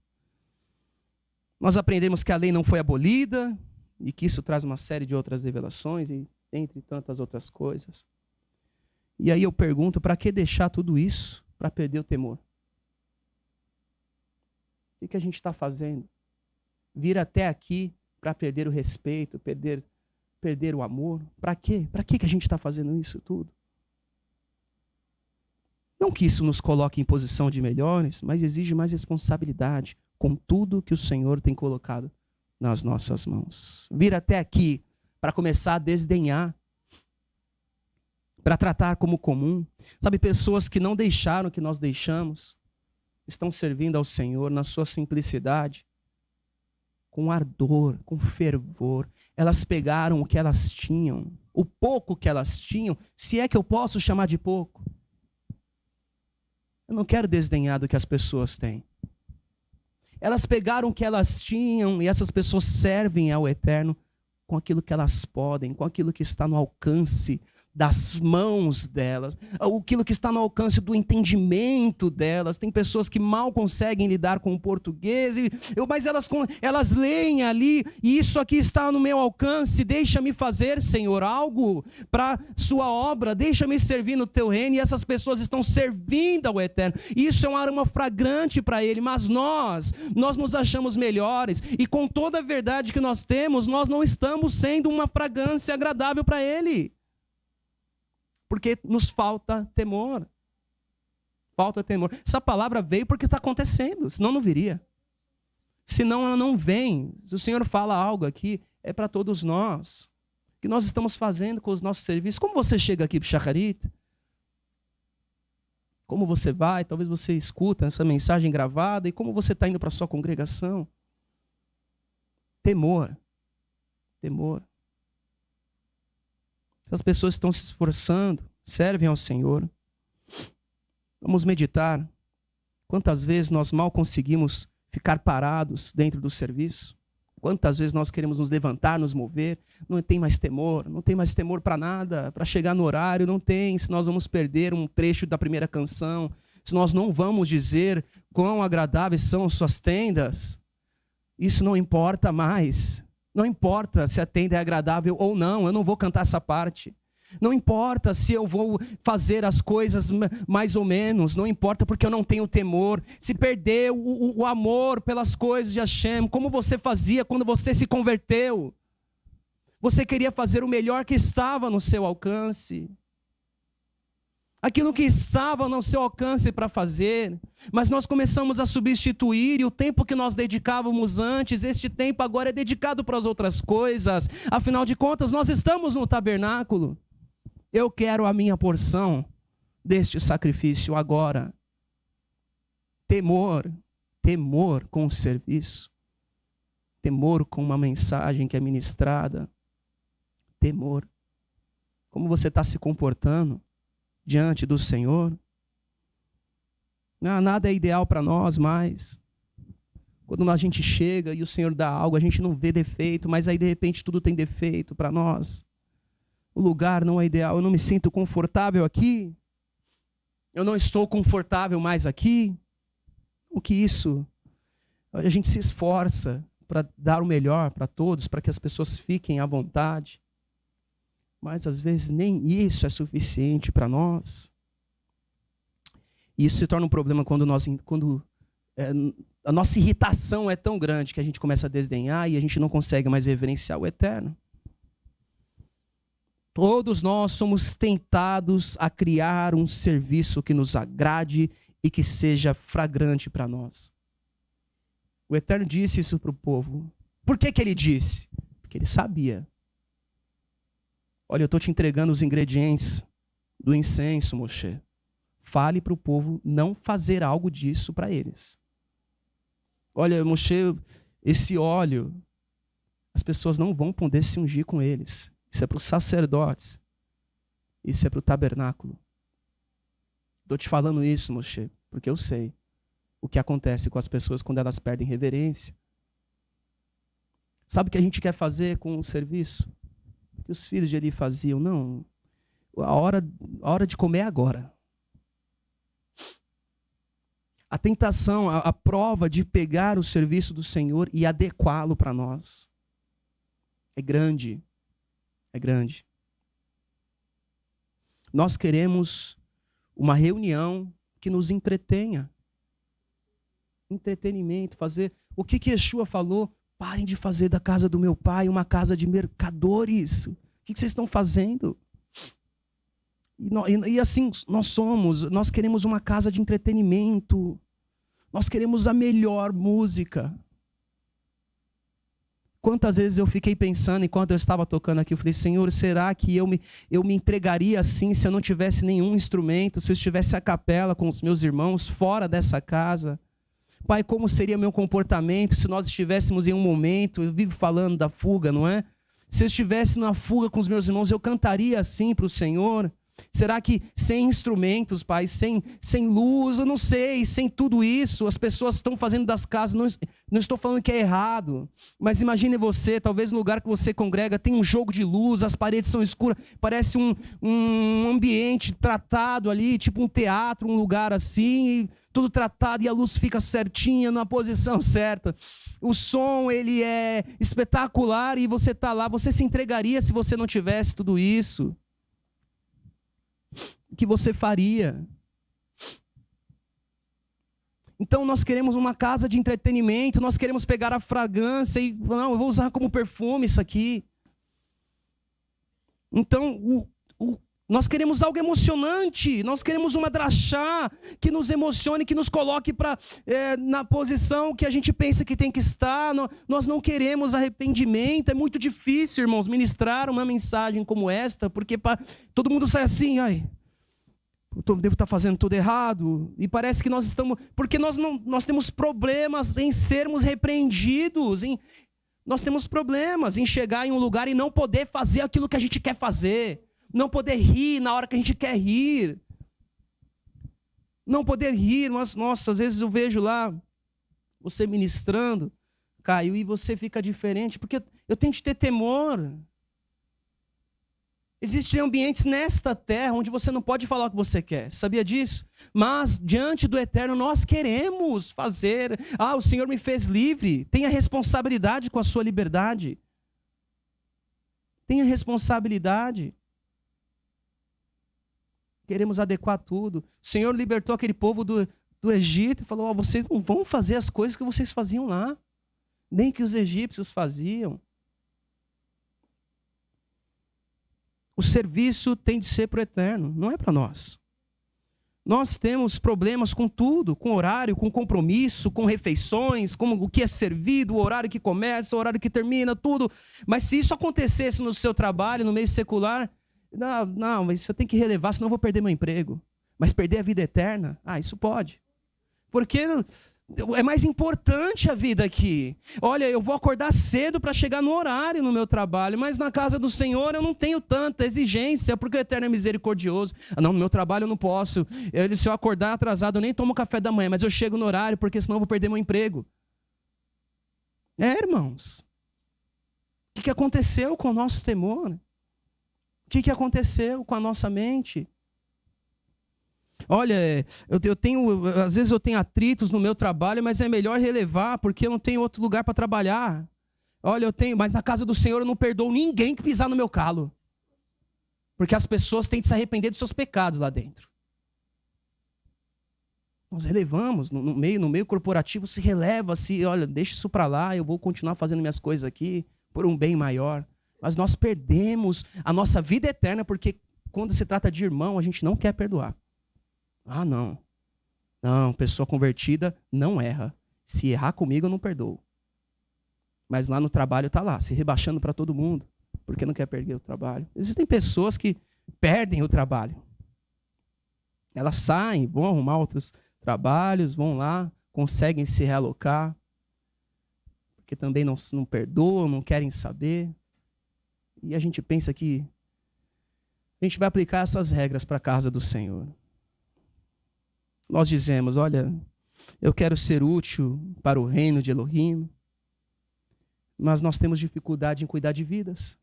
Nós aprendemos que a lei não foi abolida, e que isso traz uma série de outras revelações, e entre tantas outras coisas. E aí eu pergunto, para que deixar tudo isso para perder o temor? O que a gente está fazendo? Vir até aqui para perder o respeito, perder o amor? Para quê? Para que a gente está fazendo isso tudo? Não que isso nos coloque em posição de melhores, mas exige mais responsabilidade com tudo que o Senhor tem colocado nas nossas mãos. Vir até aqui para começar a desdenhar, para tratar como comum. Sabe, pessoas que não deixaram o que nós deixamos, estão servindo ao Senhor na sua simplicidade, com ardor, com fervor. Elas pegaram o que elas tinham, o pouco que elas tinham, se é que eu posso chamar de pouco. Eu não quero desdenhar do que as pessoas têm. Elas pegaram o que elas tinham e essas pessoas servem ao Eterno com aquilo que elas podem, com aquilo que está no alcance das mãos delas, aquilo que está no alcance do entendimento delas. Tem pessoas que mal conseguem lidar com o português, mas elas leem ali, e isso aqui está no meu alcance. Deixa-me fazer, Senhor, algo para sua obra, deixa-me servir no teu reino, e essas pessoas estão servindo ao Eterno. Isso é um aroma fragrante para ele, mas nós nos achamos melhores, e com toda a verdade que nós temos, nós não estamos sendo uma fragrância agradável para ele. Porque nos falta temor. Falta temor. Essa palavra veio porque está acontecendo, senão não viria. Senão ela não vem. Se o Senhor fala algo aqui, é para todos nós. O que nós estamos fazendo com os nossos serviços? Como você chega aqui para o Shacharit? Como você vai? Talvez você escuta essa mensagem gravada. E como você está indo para a sua congregação? Temor. Temor. Essas pessoas estão se esforçando, servem ao Senhor. Vamos meditar. Quantas vezes nós mal conseguimos ficar parados dentro do serviço? Quantas vezes nós queremos nos levantar, nos mover? Não tem mais temor, não tem mais temor para nada. Para chegar no horário, não tem. Se nós vamos perder um trecho da primeira canção, se nós não vamos dizer quão agradáveis são suas tendas, isso não importa mais. Não importa se a tenda é agradável ou não, eu não vou cantar essa parte. Não importa se eu vou fazer as coisas mais ou menos, não importa porque eu não tenho temor. Se perder o amor pelas coisas de Hashem, como você fazia quando você se converteu? Você queria fazer o melhor que estava no seu alcance. Aquilo que estava no seu alcance para fazer, mas nós começamos a substituir, e o tempo que nós dedicávamos antes, este tempo agora é dedicado para as outras coisas. Afinal de contas, nós estamos no tabernáculo. Eu quero a minha porção deste sacrifício agora. Temor com o serviço, temor com uma mensagem que é ministrada, temor. Como você está se comportando diante do Senhor? Nada é ideal para nós mais. Quando a gente chega e o Senhor dá algo, a gente não vê defeito, mas aí de repente tudo tem defeito para nós. O lugar não é ideal, eu não me sinto confortável aqui. Eu não estou confortável mais aqui. O que isso? A gente se esforça para dar o melhor para todos, para que as pessoas fiquem à vontade. Mas às vezes nem isso é suficiente para nós. E isso se torna um problema quando a nossa irritação é tão grande que a gente começa a desdenhar e a gente não consegue mais reverenciar o Eterno. Todos nós somos tentados a criar um serviço que nos agrade e que seja fragrante para nós. O Eterno disse isso para o povo. Por que ele disse? Porque ele sabia. Olha, eu estou te entregando os ingredientes do incenso, Moshe. Fale para o povo não fazer algo disso para eles. Olha, Moshe, esse óleo, as pessoas não vão poder se ungir com eles. Isso é para os sacerdotes. Isso é para o tabernáculo. Estou te falando isso, Moshe, porque eu sei o que acontece com as pessoas quando elas perdem reverência. Sabe o que a gente quer fazer com o serviço? O que os filhos de Eli faziam? Não, a hora de comer é agora. A tentação, a prova de pegar o serviço do Senhor e adequá-lo para nós é grande. É grande. Nós queremos uma reunião que nos entretenha. Entretenimento, fazer... O que Yeshua falou? Parem de fazer da casa do meu pai uma casa de mercadores. O que vocês estão fazendo? E assim nós queremos uma casa de entretenimento. Nós queremos a melhor música. Quantas vezes eu fiquei pensando, enquanto eu estava tocando aqui, eu falei, Senhor, será que eu me entregaria assim se eu não tivesse nenhum instrumento, se eu estivesse a capela com os meus irmãos fora dessa casa? Pai, como seria meu comportamento se nós estivéssemos em um momento, eu vivo falando da fuga, não é? Se eu estivesse na fuga com os meus irmãos, eu cantaria assim para o Senhor? Será que sem instrumentos, Pai, sem luz, eu não sei, sem tudo isso, as pessoas estão fazendo das casas, não estou falando que é errado, mas imagine você, talvez no lugar que você congrega tem um jogo de luz, as paredes são escuras, parece um ambiente tratado ali, tipo um teatro, um lugar assim, tudo tratado e a luz fica certinha, na posição certa. O som, ele é espetacular e você está lá, você se entregaria se você não tivesse tudo isso? O que você faria? Então nós queremos uma casa de entretenimento, nós queremos pegar a fragrância e não, eu vou usar como perfume isso aqui. Então nós queremos algo emocionante, nós queremos uma drachá que nos emocione, que nos coloque na posição que a gente pensa que tem que estar. Nós não queremos arrependimento, é muito difícil, irmãos, ministrar uma mensagem como esta, porque todo mundo sai assim, ai, eu devo estar fazendo tudo errado, e parece que nós estamos, porque nós temos problemas em sermos repreendidos, nós temos problemas em chegar em um lugar e não poder fazer aquilo que a gente quer fazer, não poder rir na hora que a gente quer rir, não poder rir, mas, nossa, às vezes eu vejo lá, você ministrando, Caio, e você fica diferente, porque eu tenho que ter temor. Existem ambientes nesta terra onde você não pode falar o que você quer, sabia disso? Mas diante do Eterno nós queremos fazer. O Senhor me fez livre, tenha responsabilidade com a sua liberdade. Tenha responsabilidade. Queremos adequar tudo. O Senhor libertou aquele povo do Egito e falou, vocês não vão fazer as coisas que vocês faziam lá, nem que os egípcios faziam. O serviço tem de ser para o Eterno, não é para nós. Nós temos problemas com tudo, com horário, com compromisso, com refeições, com o que é servido, o horário que começa, o horário que termina, tudo. Mas se isso acontecesse no seu trabalho, no meio secular, não, mas isso eu tenho que relevar, senão eu vou perder meu emprego. Mas perder a vida eterna? Isso pode. Porque é mais importante a vida aqui. Olha, eu vou acordar cedo para chegar no horário no meu trabalho, mas na casa do Senhor eu não tenho tanta exigência, porque o Eterno é misericordioso. Não, no meu trabalho eu não posso. Se eu acordar atrasado, eu nem tomo café da manhã, mas eu chego no horário, porque senão eu vou perder meu emprego. Irmãos. O que aconteceu com o nosso temor? O que aconteceu com a nossa mente? Olha, às vezes eu tenho atritos no meu trabalho, mas é melhor relevar, porque eu não tenho outro lugar para trabalhar. Olha, mas na casa do Senhor eu não perdoo ninguém que pisar no meu calo. Porque as pessoas têm de se arrepender dos seus pecados lá dentro. Nós relevamos, no meio corporativo se releva, olha, deixa isso para lá, eu vou continuar fazendo minhas coisas aqui, por um bem maior. Mas nós perdemos a nossa vida eterna, porque quando se trata de irmão, a gente não quer perdoar. Não. Não, pessoa convertida não erra. Se errar comigo, eu não perdoo. Mas lá no trabalho está lá, se rebaixando para todo mundo, porque não quer perder o trabalho. Existem pessoas que perdem o trabalho. Elas saem, vão arrumar outros trabalhos, vão lá, conseguem se realocar, porque também não perdoam, não querem saber. E a gente pensa que a gente vai aplicar essas regras para a casa do Senhor. Nós dizemos, olha, eu quero ser útil para o reino de Elohim, mas nós temos dificuldade em cuidar de vidas.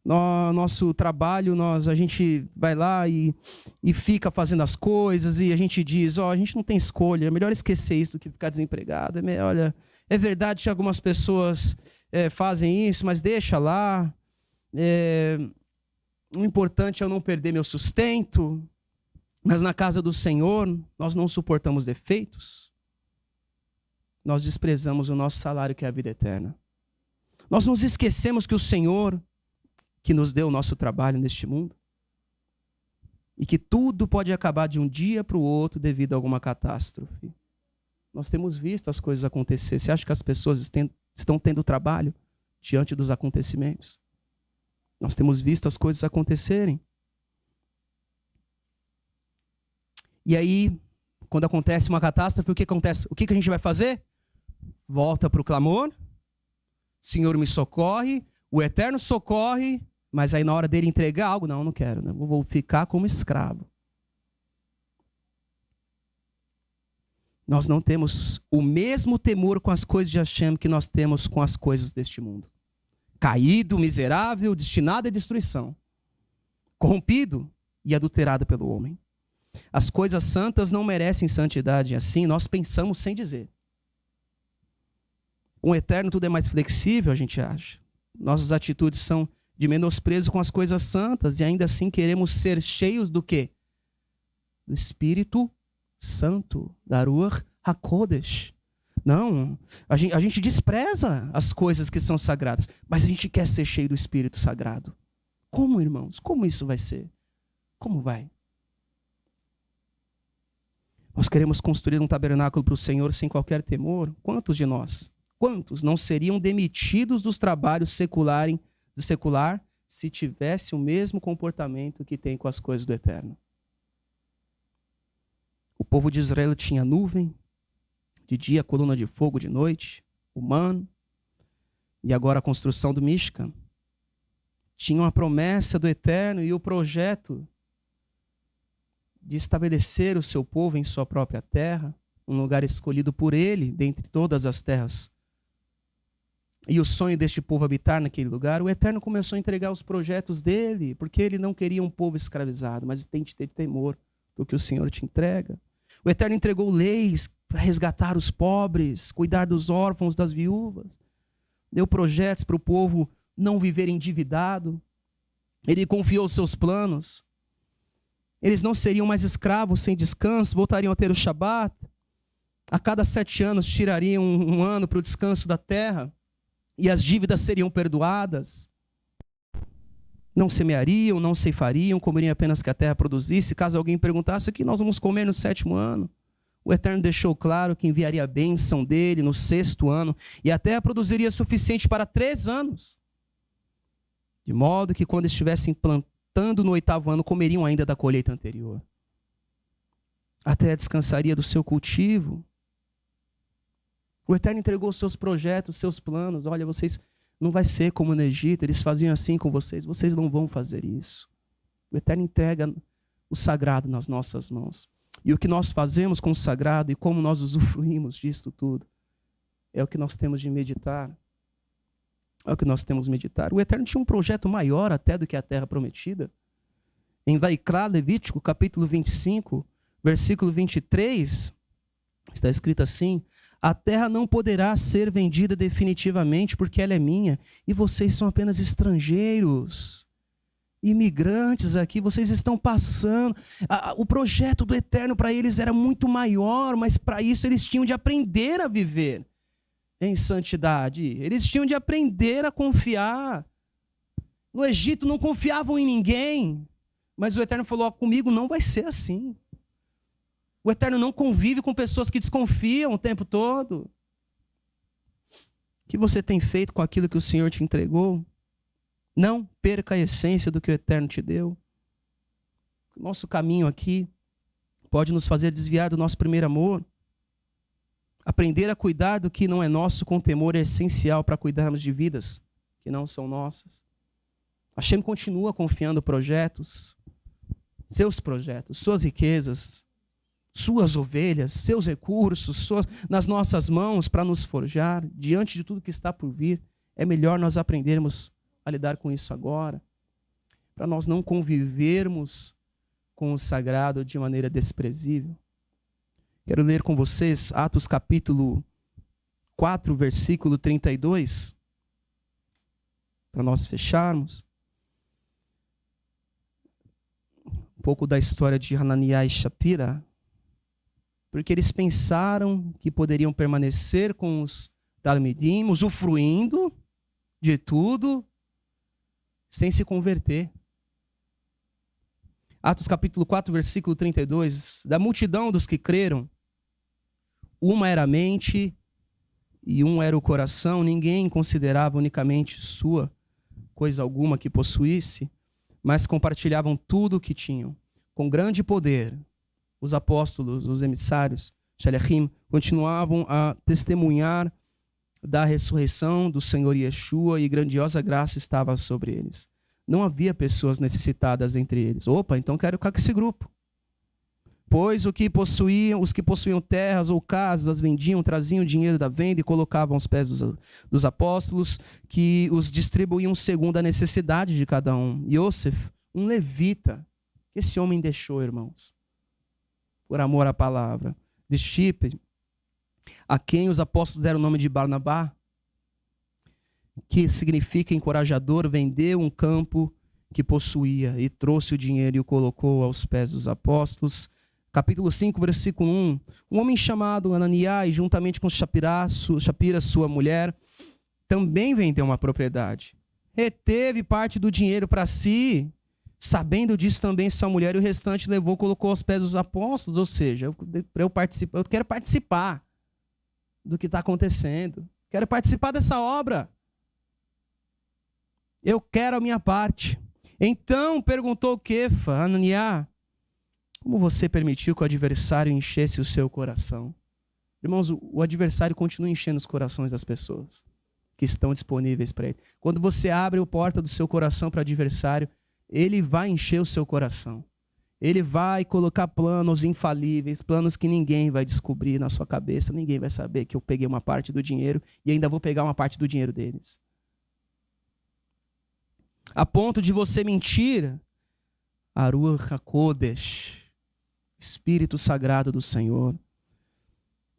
Nosso trabalho, a gente vai lá e fica fazendo as coisas e a gente diz, a gente não tem escolha, é melhor esquecer isso do que ficar desempregado. Olha, é verdade que algumas pessoas fazem isso, mas deixa lá. O importante é eu não perder meu sustento. Mas na casa do Senhor, nós não suportamos defeitos. Nós desprezamos o nosso salário, que é a vida eterna. Nós nos esquecemos que o Senhor, que nos deu o nosso trabalho neste mundo, e que tudo pode acabar de um dia para o outro devido a alguma catástrofe. Nós temos visto as coisas acontecer. Você acha que as pessoas estão tendo trabalho diante dos acontecimentos? Nós temos visto as coisas acontecerem. E aí, quando acontece uma catástrofe, o que acontece? O que a gente vai fazer? Volta para o clamor. Senhor me socorre. O Eterno socorre. Mas aí na hora dele entregar algo, não quero, né? Vou ficar como escravo. Nós não temos o mesmo temor com as coisas de Hashem que nós temos com as coisas deste mundo. Caído, miserável, destinado à destruição. Corrompido e adulterado pelo homem. As coisas santas não merecem santidade, assim nós pensamos sem dizer. Com o eterno tudo é mais flexível, a gente acha. Nossas atitudes são de menosprezo com as coisas santas e ainda assim queremos ser cheios do quê? Do Espírito Santo, da Ruach HaKodesh. Não, a gente despreza as coisas que são sagradas, mas a gente quer ser cheio do Espírito Sagrado. Como, irmãos? Como isso vai ser? Como vai? Nós queremos construir um tabernáculo para o Senhor sem qualquer temor? Quantos de nós? Quantos não seriam demitidos dos trabalhos secular se tivesse o mesmo comportamento que tem com as coisas do eterno? O povo de Israel tinha nuvem, de dia coluna de fogo, de noite, humano, e agora a construção do Mishkan. Tinha uma promessa do eterno e o projeto de estabelecer o seu povo em sua própria terra, um lugar escolhido por ele, dentre todas as terras. E o sonho deste povo habitar naquele lugar, o Eterno começou a entregar os projetos dele, porque ele não queria um povo escravizado, mas tem de ter temor do que o Senhor te entrega. O Eterno entregou leis para resgatar os pobres, cuidar dos órfãos, das viúvas. Deu projetos para o povo não viver endividado. Ele confiou os seus planos. Eles não seriam mais escravos sem descanso, voltariam a ter o Shabat. A cada 7 anos tirariam um ano para o descanso da terra. E as dívidas seriam perdoadas. Não semeariam, não ceifariam, comeriam apenas que a terra produzisse. Caso alguém perguntasse o que nós vamos comer no 7º ano, o Eterno deixou claro que enviaria a bênção dele no 6º ano, e a terra produziria suficiente para 3 anos. De modo que quando estivessem plantando no 8º ano, comeriam ainda da colheita anterior. A terra descansaria do seu cultivo. O Eterno entregou os seus projetos, os seus planos. Olha, vocês não vai ser como no Egito, eles faziam assim com vocês não vão fazer isso. O Eterno entrega o sagrado nas nossas mãos. E o que nós fazemos com o sagrado e como nós usufruímos disso tudo, é o que nós temos de meditar. É o que nós temos de meditar. O Eterno tinha um projeto maior até do que a terra prometida. Em Vaikra, Levítico, capítulo 25, versículo 23, está escrito assim: a terra não poderá ser vendida definitivamente porque ela é minha e vocês são apenas estrangeiros, imigrantes aqui, vocês estão passando. O projeto do Eterno para eles era muito maior, mas para isso eles tinham de aprender a viver em santidade. Eles tinham de aprender a confiar. No Egito não confiavam em ninguém, mas o Eterno falou: comigo não vai ser assim. O Eterno não convive com pessoas que desconfiam o tempo todo. O que você tem feito com aquilo que o Senhor te entregou? Não perca a essência do que o Eterno te deu. Nosso caminho aqui pode nos fazer desviar do nosso primeiro amor. Aprender a cuidar do que não é nosso com temor é essencial para cuidarmos de vidas que não são nossas. Hashem continua confiando projetos, seus projetos, suas riquezas, suas ovelhas, seus recursos, nas nossas mãos para nos forjar, diante de tudo que está por vir. É melhor nós aprendermos a lidar com isso agora, para nós não convivermos com o sagrado de maneira desprezível. Quero ler com vocês Atos capítulo 4, versículo 32, para nós fecharmos. Um pouco da história de Hananiah e Shapira, porque eles pensaram que poderiam permanecer com os Talmidim, usufruindo de tudo, sem se converter. Atos capítulo 4, versículo 32, da multidão dos que creram, uma era a mente e um era o coração, ninguém considerava unicamente sua coisa alguma que possuísse, mas compartilhavam tudo o que tinham. Com grande poder, os apóstolos, os emissários, Shalachim, continuavam a testemunhar da ressurreição do Senhor Yeshua e grandiosa graça estava sobre eles. Não havia pessoas necessitadas entre eles. Opa, então quero ficar com esse grupo. Pois os que possuíam terras ou casas, as vendiam, traziam dinheiro da venda e colocavam aos pés dos apóstolos, que os distribuíam segundo a necessidade de cada um. Yosef, um levita, que esse homem deixou, irmãos, por amor à palavra, de Chipre, a quem os apóstolos deram o nome de Barnabá, que significa encorajador, vendeu um campo que possuía e trouxe o dinheiro e o colocou aos pés dos apóstolos. Capítulo 5, versículo 1. Um homem chamado Ananias, juntamente com Shapira, sua mulher, também vendeu uma propriedade. Reteve parte do dinheiro para si. Sabendo disso também sua mulher, e o restante levou, colocou aos pés dos apóstolos. Ou seja, eu quero participar do que está acontecendo. Quero participar dessa obra. Eu quero a minha parte. Então perguntou Quefa, Ananias, como você permitiu que o adversário enchesse o seu coração? Irmãos, o adversário continua enchendo os corações das pessoas que estão disponíveis para ele. Quando você abre a porta do seu coração para o adversário, ele vai encher o seu coração. Ele vai colocar planos infalíveis, planos que ninguém vai descobrir na sua cabeça, ninguém vai saber que eu peguei uma parte do dinheiro e ainda vou pegar uma parte do dinheiro deles. A ponto de você mentir, Aruach HaKodesh, Espírito Sagrado do Senhor,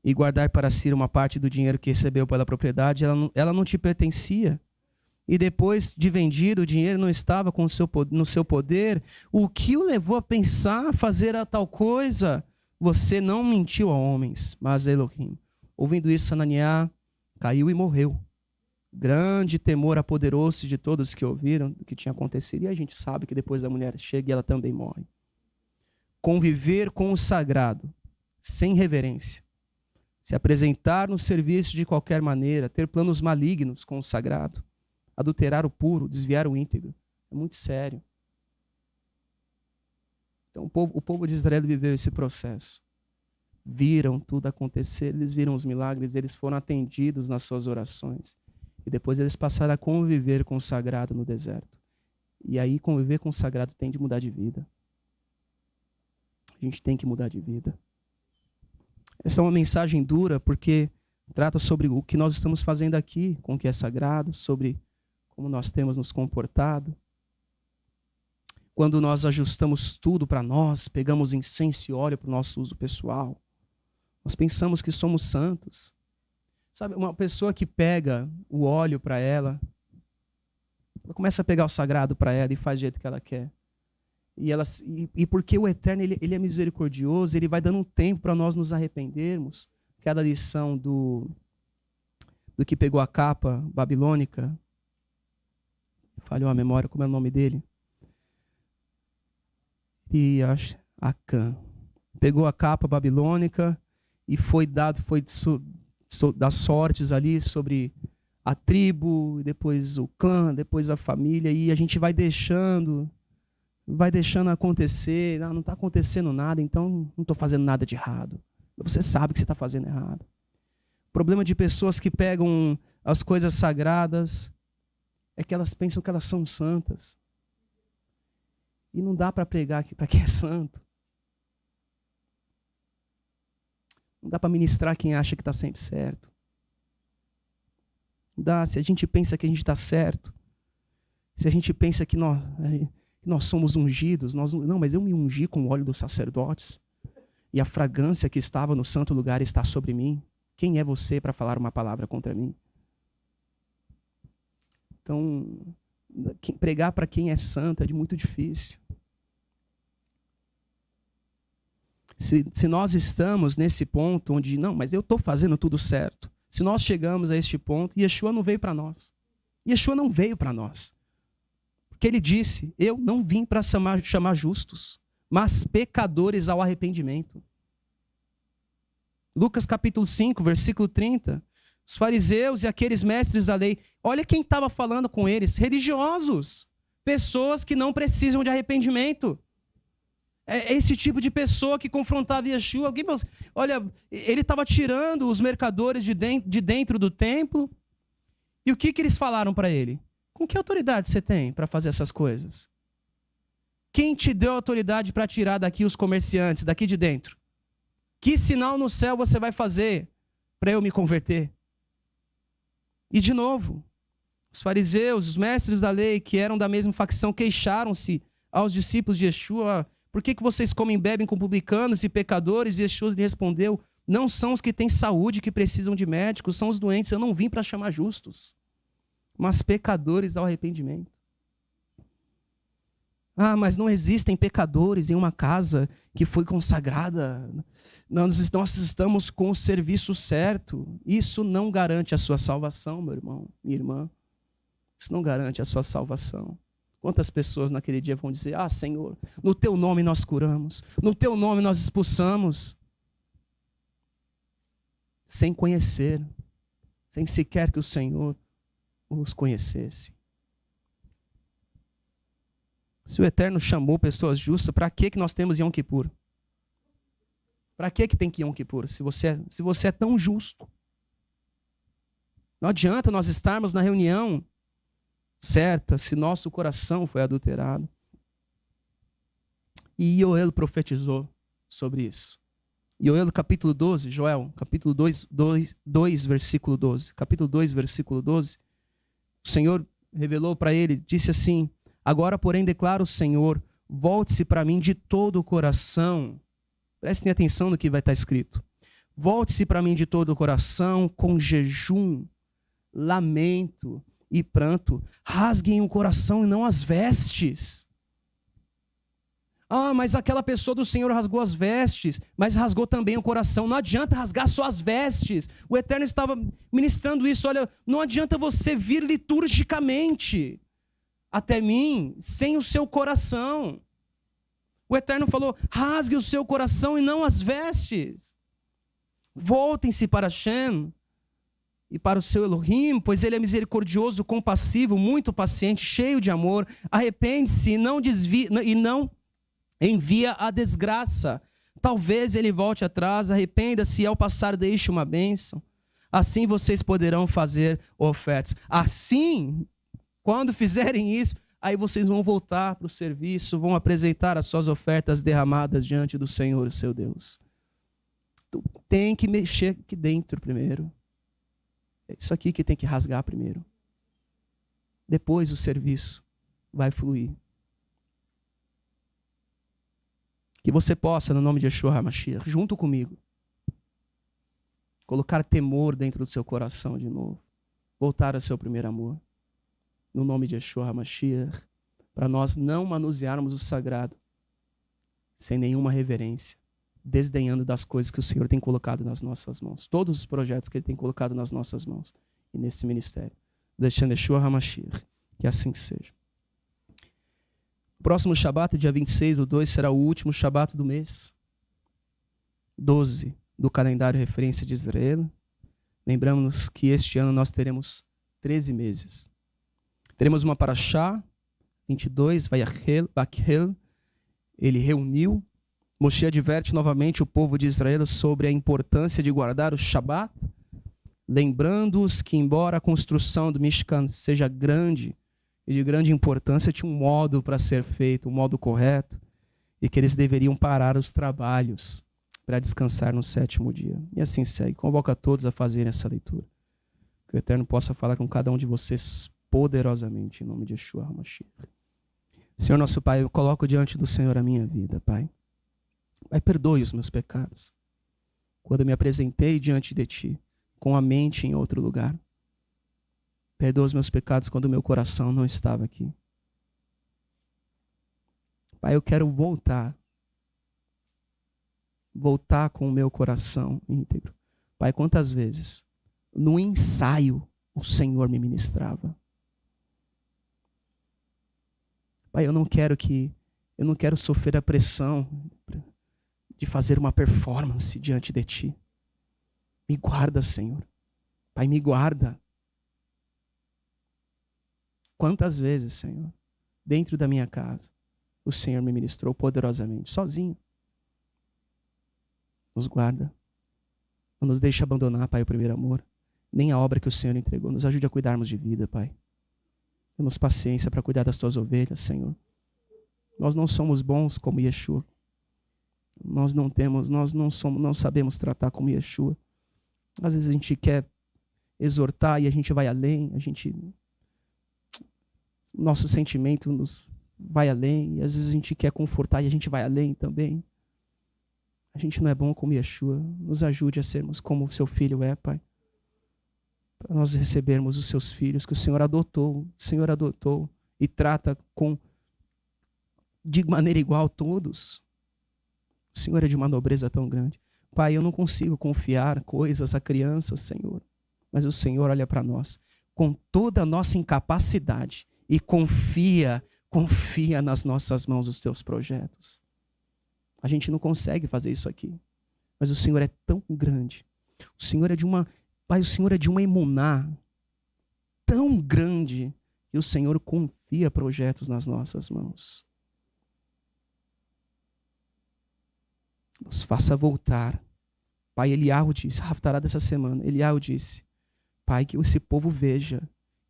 e guardar para si uma parte do dinheiro que recebeu pela propriedade, ela não te pertencia. E depois de vendido, o dinheiro não estava no seu poder. O que o levou a pensar, a fazer a tal coisa? Você não mentiu a homens, mas a Elohim. Ouvindo isso, Ananias caiu e morreu. Grande temor apoderou-se de todos que ouviram do que tinha acontecido. E a gente sabe que depois a mulher chega e ela também morre. Conviver com o sagrado, sem reverência. Se apresentar no serviço de qualquer maneira, ter planos malignos com o sagrado. Adulterar o puro, desviar o íntegro. É muito sério. Então o povo de Israel viveu esse processo. Viram tudo acontecer, eles viram os milagres, eles foram atendidos nas suas orações. E depois eles passaram a conviver com o sagrado no deserto. E aí conviver com o sagrado tem de mudar de vida. A gente tem que mudar de vida. Essa é uma mensagem dura porque trata sobre o que nós estamos fazendo aqui com o que é sagrado, sobre como nós temos nos comportado. Quando nós ajustamos tudo para nós, pegamos incenso e óleo para o nosso uso pessoal, nós pensamos que somos santos. Sabe, uma pessoa que pega o óleo para ela começa a pegar o sagrado para ela e faz do jeito que ela quer. E porque o Eterno ele é misericordioso, ele vai dando um tempo para nós nos arrependermos. Cada lição do que pegou a capa babilônica, falhou a memória, como é o nome dele? E acho Acã. Pegou a capa babilônica e foi das sortes ali sobre a tribo, depois o clã, depois a família, e a gente vai deixando acontecer. Não está acontecendo nada, então não estou fazendo nada de errado. Você sabe que você está fazendo errado. O problema de pessoas que pegam as coisas sagradas é que elas pensam que elas são santas. E não dá para pregar para quem é santo. Não dá para ministrar quem acha que está sempre certo. Não dá. Se a gente pensa que a gente está certo, se a gente pensa que nós somos ungidos, não, mas eu me ungi com o óleo dos sacerdotes, e a fragrância que estava no santo lugar está sobre mim. Quem é você para falar uma palavra contra mim? Então, pregar para quem é santo é muito difícil. Se nós estamos nesse ponto onde, não, mas eu estou fazendo tudo certo. Se nós chegamos a este ponto, Yeshua não veio para nós. Yeshua não veio para nós. Porque ele disse, eu não vim para chamar justos, mas pecadores ao arrependimento. Lucas capítulo 5, versículo 30. Os fariseus e aqueles mestres da lei, olha quem estava falando com eles, religiosos, pessoas que não precisam de arrependimento. É esse tipo de pessoa que confrontava Yeshua. Olha, ele estava tirando os mercadores de dentro do templo, e o que eles falaram para ele? Com que autoridade você tem para fazer essas coisas? Quem te deu autoridade para tirar daqui os comerciantes, daqui de dentro? Que sinal no céu você vai fazer para eu me converter? E de novo, os fariseus, os mestres da lei, que eram da mesma facção, queixaram-se aos discípulos de Yeshua: por que vocês comem e bebem com publicanos e pecadores? E Yeshua lhe respondeu: não são os que têm saúde que precisam de médicos, são os doentes. Eu não vim para chamar justos, mas pecadores ao arrependimento. Ah, mas não existem pecadores em uma casa que foi consagrada. Nós estamos com o serviço certo. Isso não garante a sua salvação, meu irmão, minha irmã. Isso não garante a sua salvação. Quantas pessoas naquele dia vão dizer: ah, Senhor, no teu nome nós curamos, no teu nome nós expulsamos, sem conhecer, sem sequer que o Senhor os conhecesse. Se o Eterno chamou pessoas justas, para que nós temos Yom Kippur? Para que tem que Yom Kippur, se você é tão justo? Não adianta nós estarmos na reunião certa se nosso coração foi adulterado. E Yoel profetizou sobre isso. Yoel capítulo 12, Joel, capítulo 2, versículo 12. Capítulo 2, versículo 12. O Senhor revelou para ele, disse assim: agora, porém, declara o Senhor, volte-se para mim de todo o coração. Prestem atenção no que vai estar escrito. Volte-se para mim de todo o coração, com jejum, lamento e pranto. Rasguem o coração e não as vestes. Ah, mas aquela pessoa do Senhor rasgou as vestes, mas rasgou também o coração. Não adianta rasgar só as vestes. O Eterno estava ministrando isso. Olha, não adianta você vir liturgicamente até mim sem o seu coração. O Eterno falou: rasgue o seu coração e não as vestes. Voltem-se para Hashem e para o seu Elohim, pois ele é misericordioso, compassivo, muito paciente, cheio de amor. Arrepende-se e não envia a desgraça. Talvez ele volte atrás, arrependa-se e ao passar deixe uma bênção. Assim vocês poderão fazer ofertas. Assim, quando fizerem isso, aí vocês vão voltar para o serviço, vão apresentar as suas ofertas derramadas diante do Senhor, o seu Deus. Tu tem que mexer aqui dentro primeiro. É isso aqui que tem que rasgar primeiro. Depois o serviço vai fluir. Que você possa, no nome de Yeshua HaMashiach, junto comigo, colocar temor dentro do seu coração de novo. Voltar ao seu primeiro amor. No nome de Yeshua HaMashiach, para nós não manusearmos o sagrado sem nenhuma reverência, desdenhando das coisas que o Senhor tem colocado nas nossas mãos. Todos os projetos que Ele tem colocado nas nossas mãos e nesse ministério. Deixando Yeshua HaMashiach, que assim seja. O próximo Shabat, dia 26/2, será o último Shabat do mês 12 do calendário referência de Israel. Lembramos que este ano nós teremos 13 meses. Teremos uma Parashá, 22, Vakhel, ele reuniu. Moshe adverte novamente o povo de Israel sobre a importância de guardar o Shabat, lembrando-os que, embora a construção do Mishkan seja grande e de grande importância, tinha um modo para ser feito, um modo correto, e que eles deveriam parar os trabalhos para descansar no sétimo dia. E assim segue. Convoca todos a fazerem essa leitura. Que o Eterno possa falar com cada um de vocês poderosamente, em nome de Yeshua HaMashiach. Senhor nosso Pai, eu coloco diante do Senhor a minha vida, Pai. Pai, perdoe os meus pecados. Quando eu me apresentei diante de Ti, com a mente em outro lugar. Perdoa os meus pecados quando o meu coração não estava aqui. Pai, eu quero voltar com o meu coração íntegro. Pai, quantas vezes no ensaio o Senhor me ministrava. Pai, eu não quero sofrer a pressão de fazer uma performance diante de Ti. Me guarda, Senhor. Pai, me guarda. Quantas vezes, Senhor, dentro da minha casa, o Senhor me ministrou poderosamente, sozinho. Nos guarda. Não nos deixe abandonar, Pai, o primeiro amor, nem a obra que o Senhor entregou. Nos ajude a cuidarmos de vida, Pai. Dê-nos paciência para cuidar das tuas ovelhas, Senhor. Nós não somos bons como Yeshua. Nós não sabemos tratar como Yeshua. Às vezes a gente quer exortar e a gente vai além, nosso sentimento nos vai além, e às vezes a gente quer confortar e a gente vai além também. A gente não é bom como Yeshua. Nos ajude a sermos como o seu filho é, Pai. Para nós recebermos os seus filhos que o Senhor adotou e trata de maneira igual a todos. O Senhor é de uma nobreza tão grande. Pai, eu não consigo confiar coisas a crianças, Senhor. Mas o Senhor olha para nós com toda a nossa incapacidade e confia nas nossas mãos os teus projetos. A gente não consegue fazer isso aqui. Mas o Senhor é tão grande. O Senhor é de uma emuná tão grande que o Senhor confia projetos nas nossas mãos. Nos faça voltar. Pai, Eliahu disse, Haftará dessa semana, Eliahu disse, Pai, que esse povo veja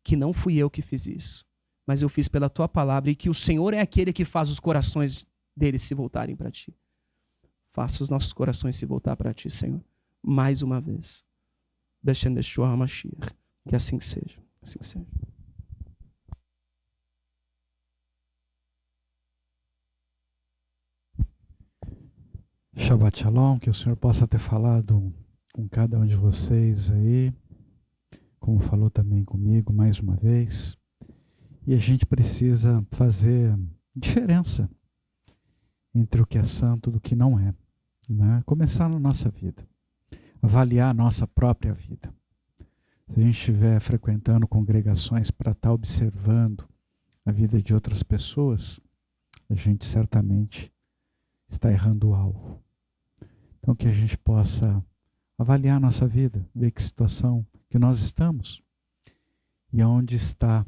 que não fui eu que fiz isso, mas eu fiz pela tua palavra e que o Senhor é aquele que faz os corações deles se voltarem para ti. Faça os nossos corações se voltar para ti, Senhor, mais uma vez. Deixando Yeshua HaMashiach. Que assim seja. Assim seja. Shabbat Shalom, que o Senhor possa ter falado com cada um de vocês aí, como falou também comigo mais uma vez. E a gente precisa fazer diferença entre o que é santo e do que não é, né? Começar na nossa vida, avaliar a nossa própria vida. Se a gente estiver frequentando congregações para estar observando a vida de outras pessoas, a gente certamente está errando o alvo. Então que a gente possa avaliar a nossa vida, ver que situação que nós estamos e onde está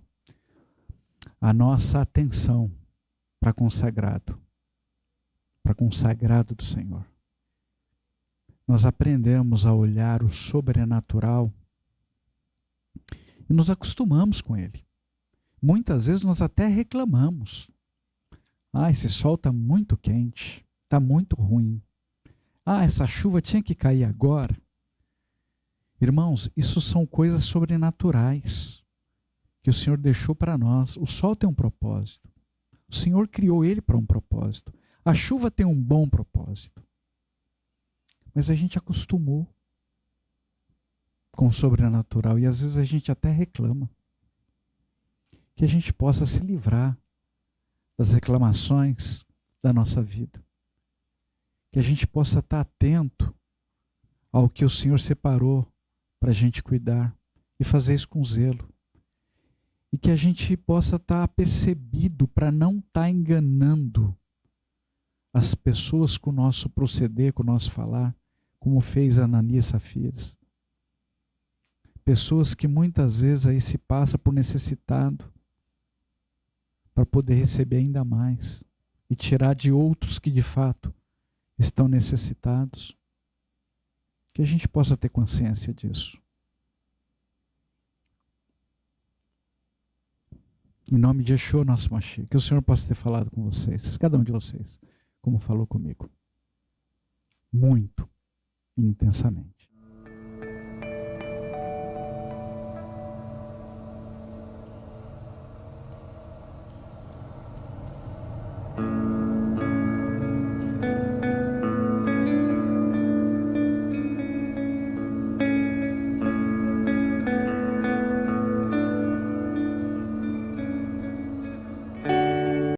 a nossa atenção para consagrado do Senhor. Nós aprendemos a olhar o sobrenatural e nos acostumamos com ele. Muitas vezes nós até reclamamos. Esse sol está muito quente, está muito ruim. Essa chuva tinha que cair agora. Irmãos, isso são coisas sobrenaturais que o Senhor deixou para nós. O sol tem um propósito. O Senhor criou ele para um propósito. A chuva tem um bom propósito. Mas a gente acostumou com o sobrenatural e às vezes a gente até reclama. Que a gente possa se livrar das reclamações da nossa vida. Que a gente possa estar atento ao que o Senhor separou para a gente cuidar e fazer isso com zelo. E que a gente possa estar apercebido para não estar enganando as pessoas com o nosso proceder, com o nosso falar, como fez Ananias e Safiras. Pessoas que muitas vezes aí se passa por necessitado para poder receber ainda mais e tirar de outros que de fato estão necessitados. Que a gente possa ter consciência disso. Em nome de Yeshua, nosso Mashiach, que o Senhor possa ter falado com vocês, cada um de vocês, como falou comigo. Muito intensamente.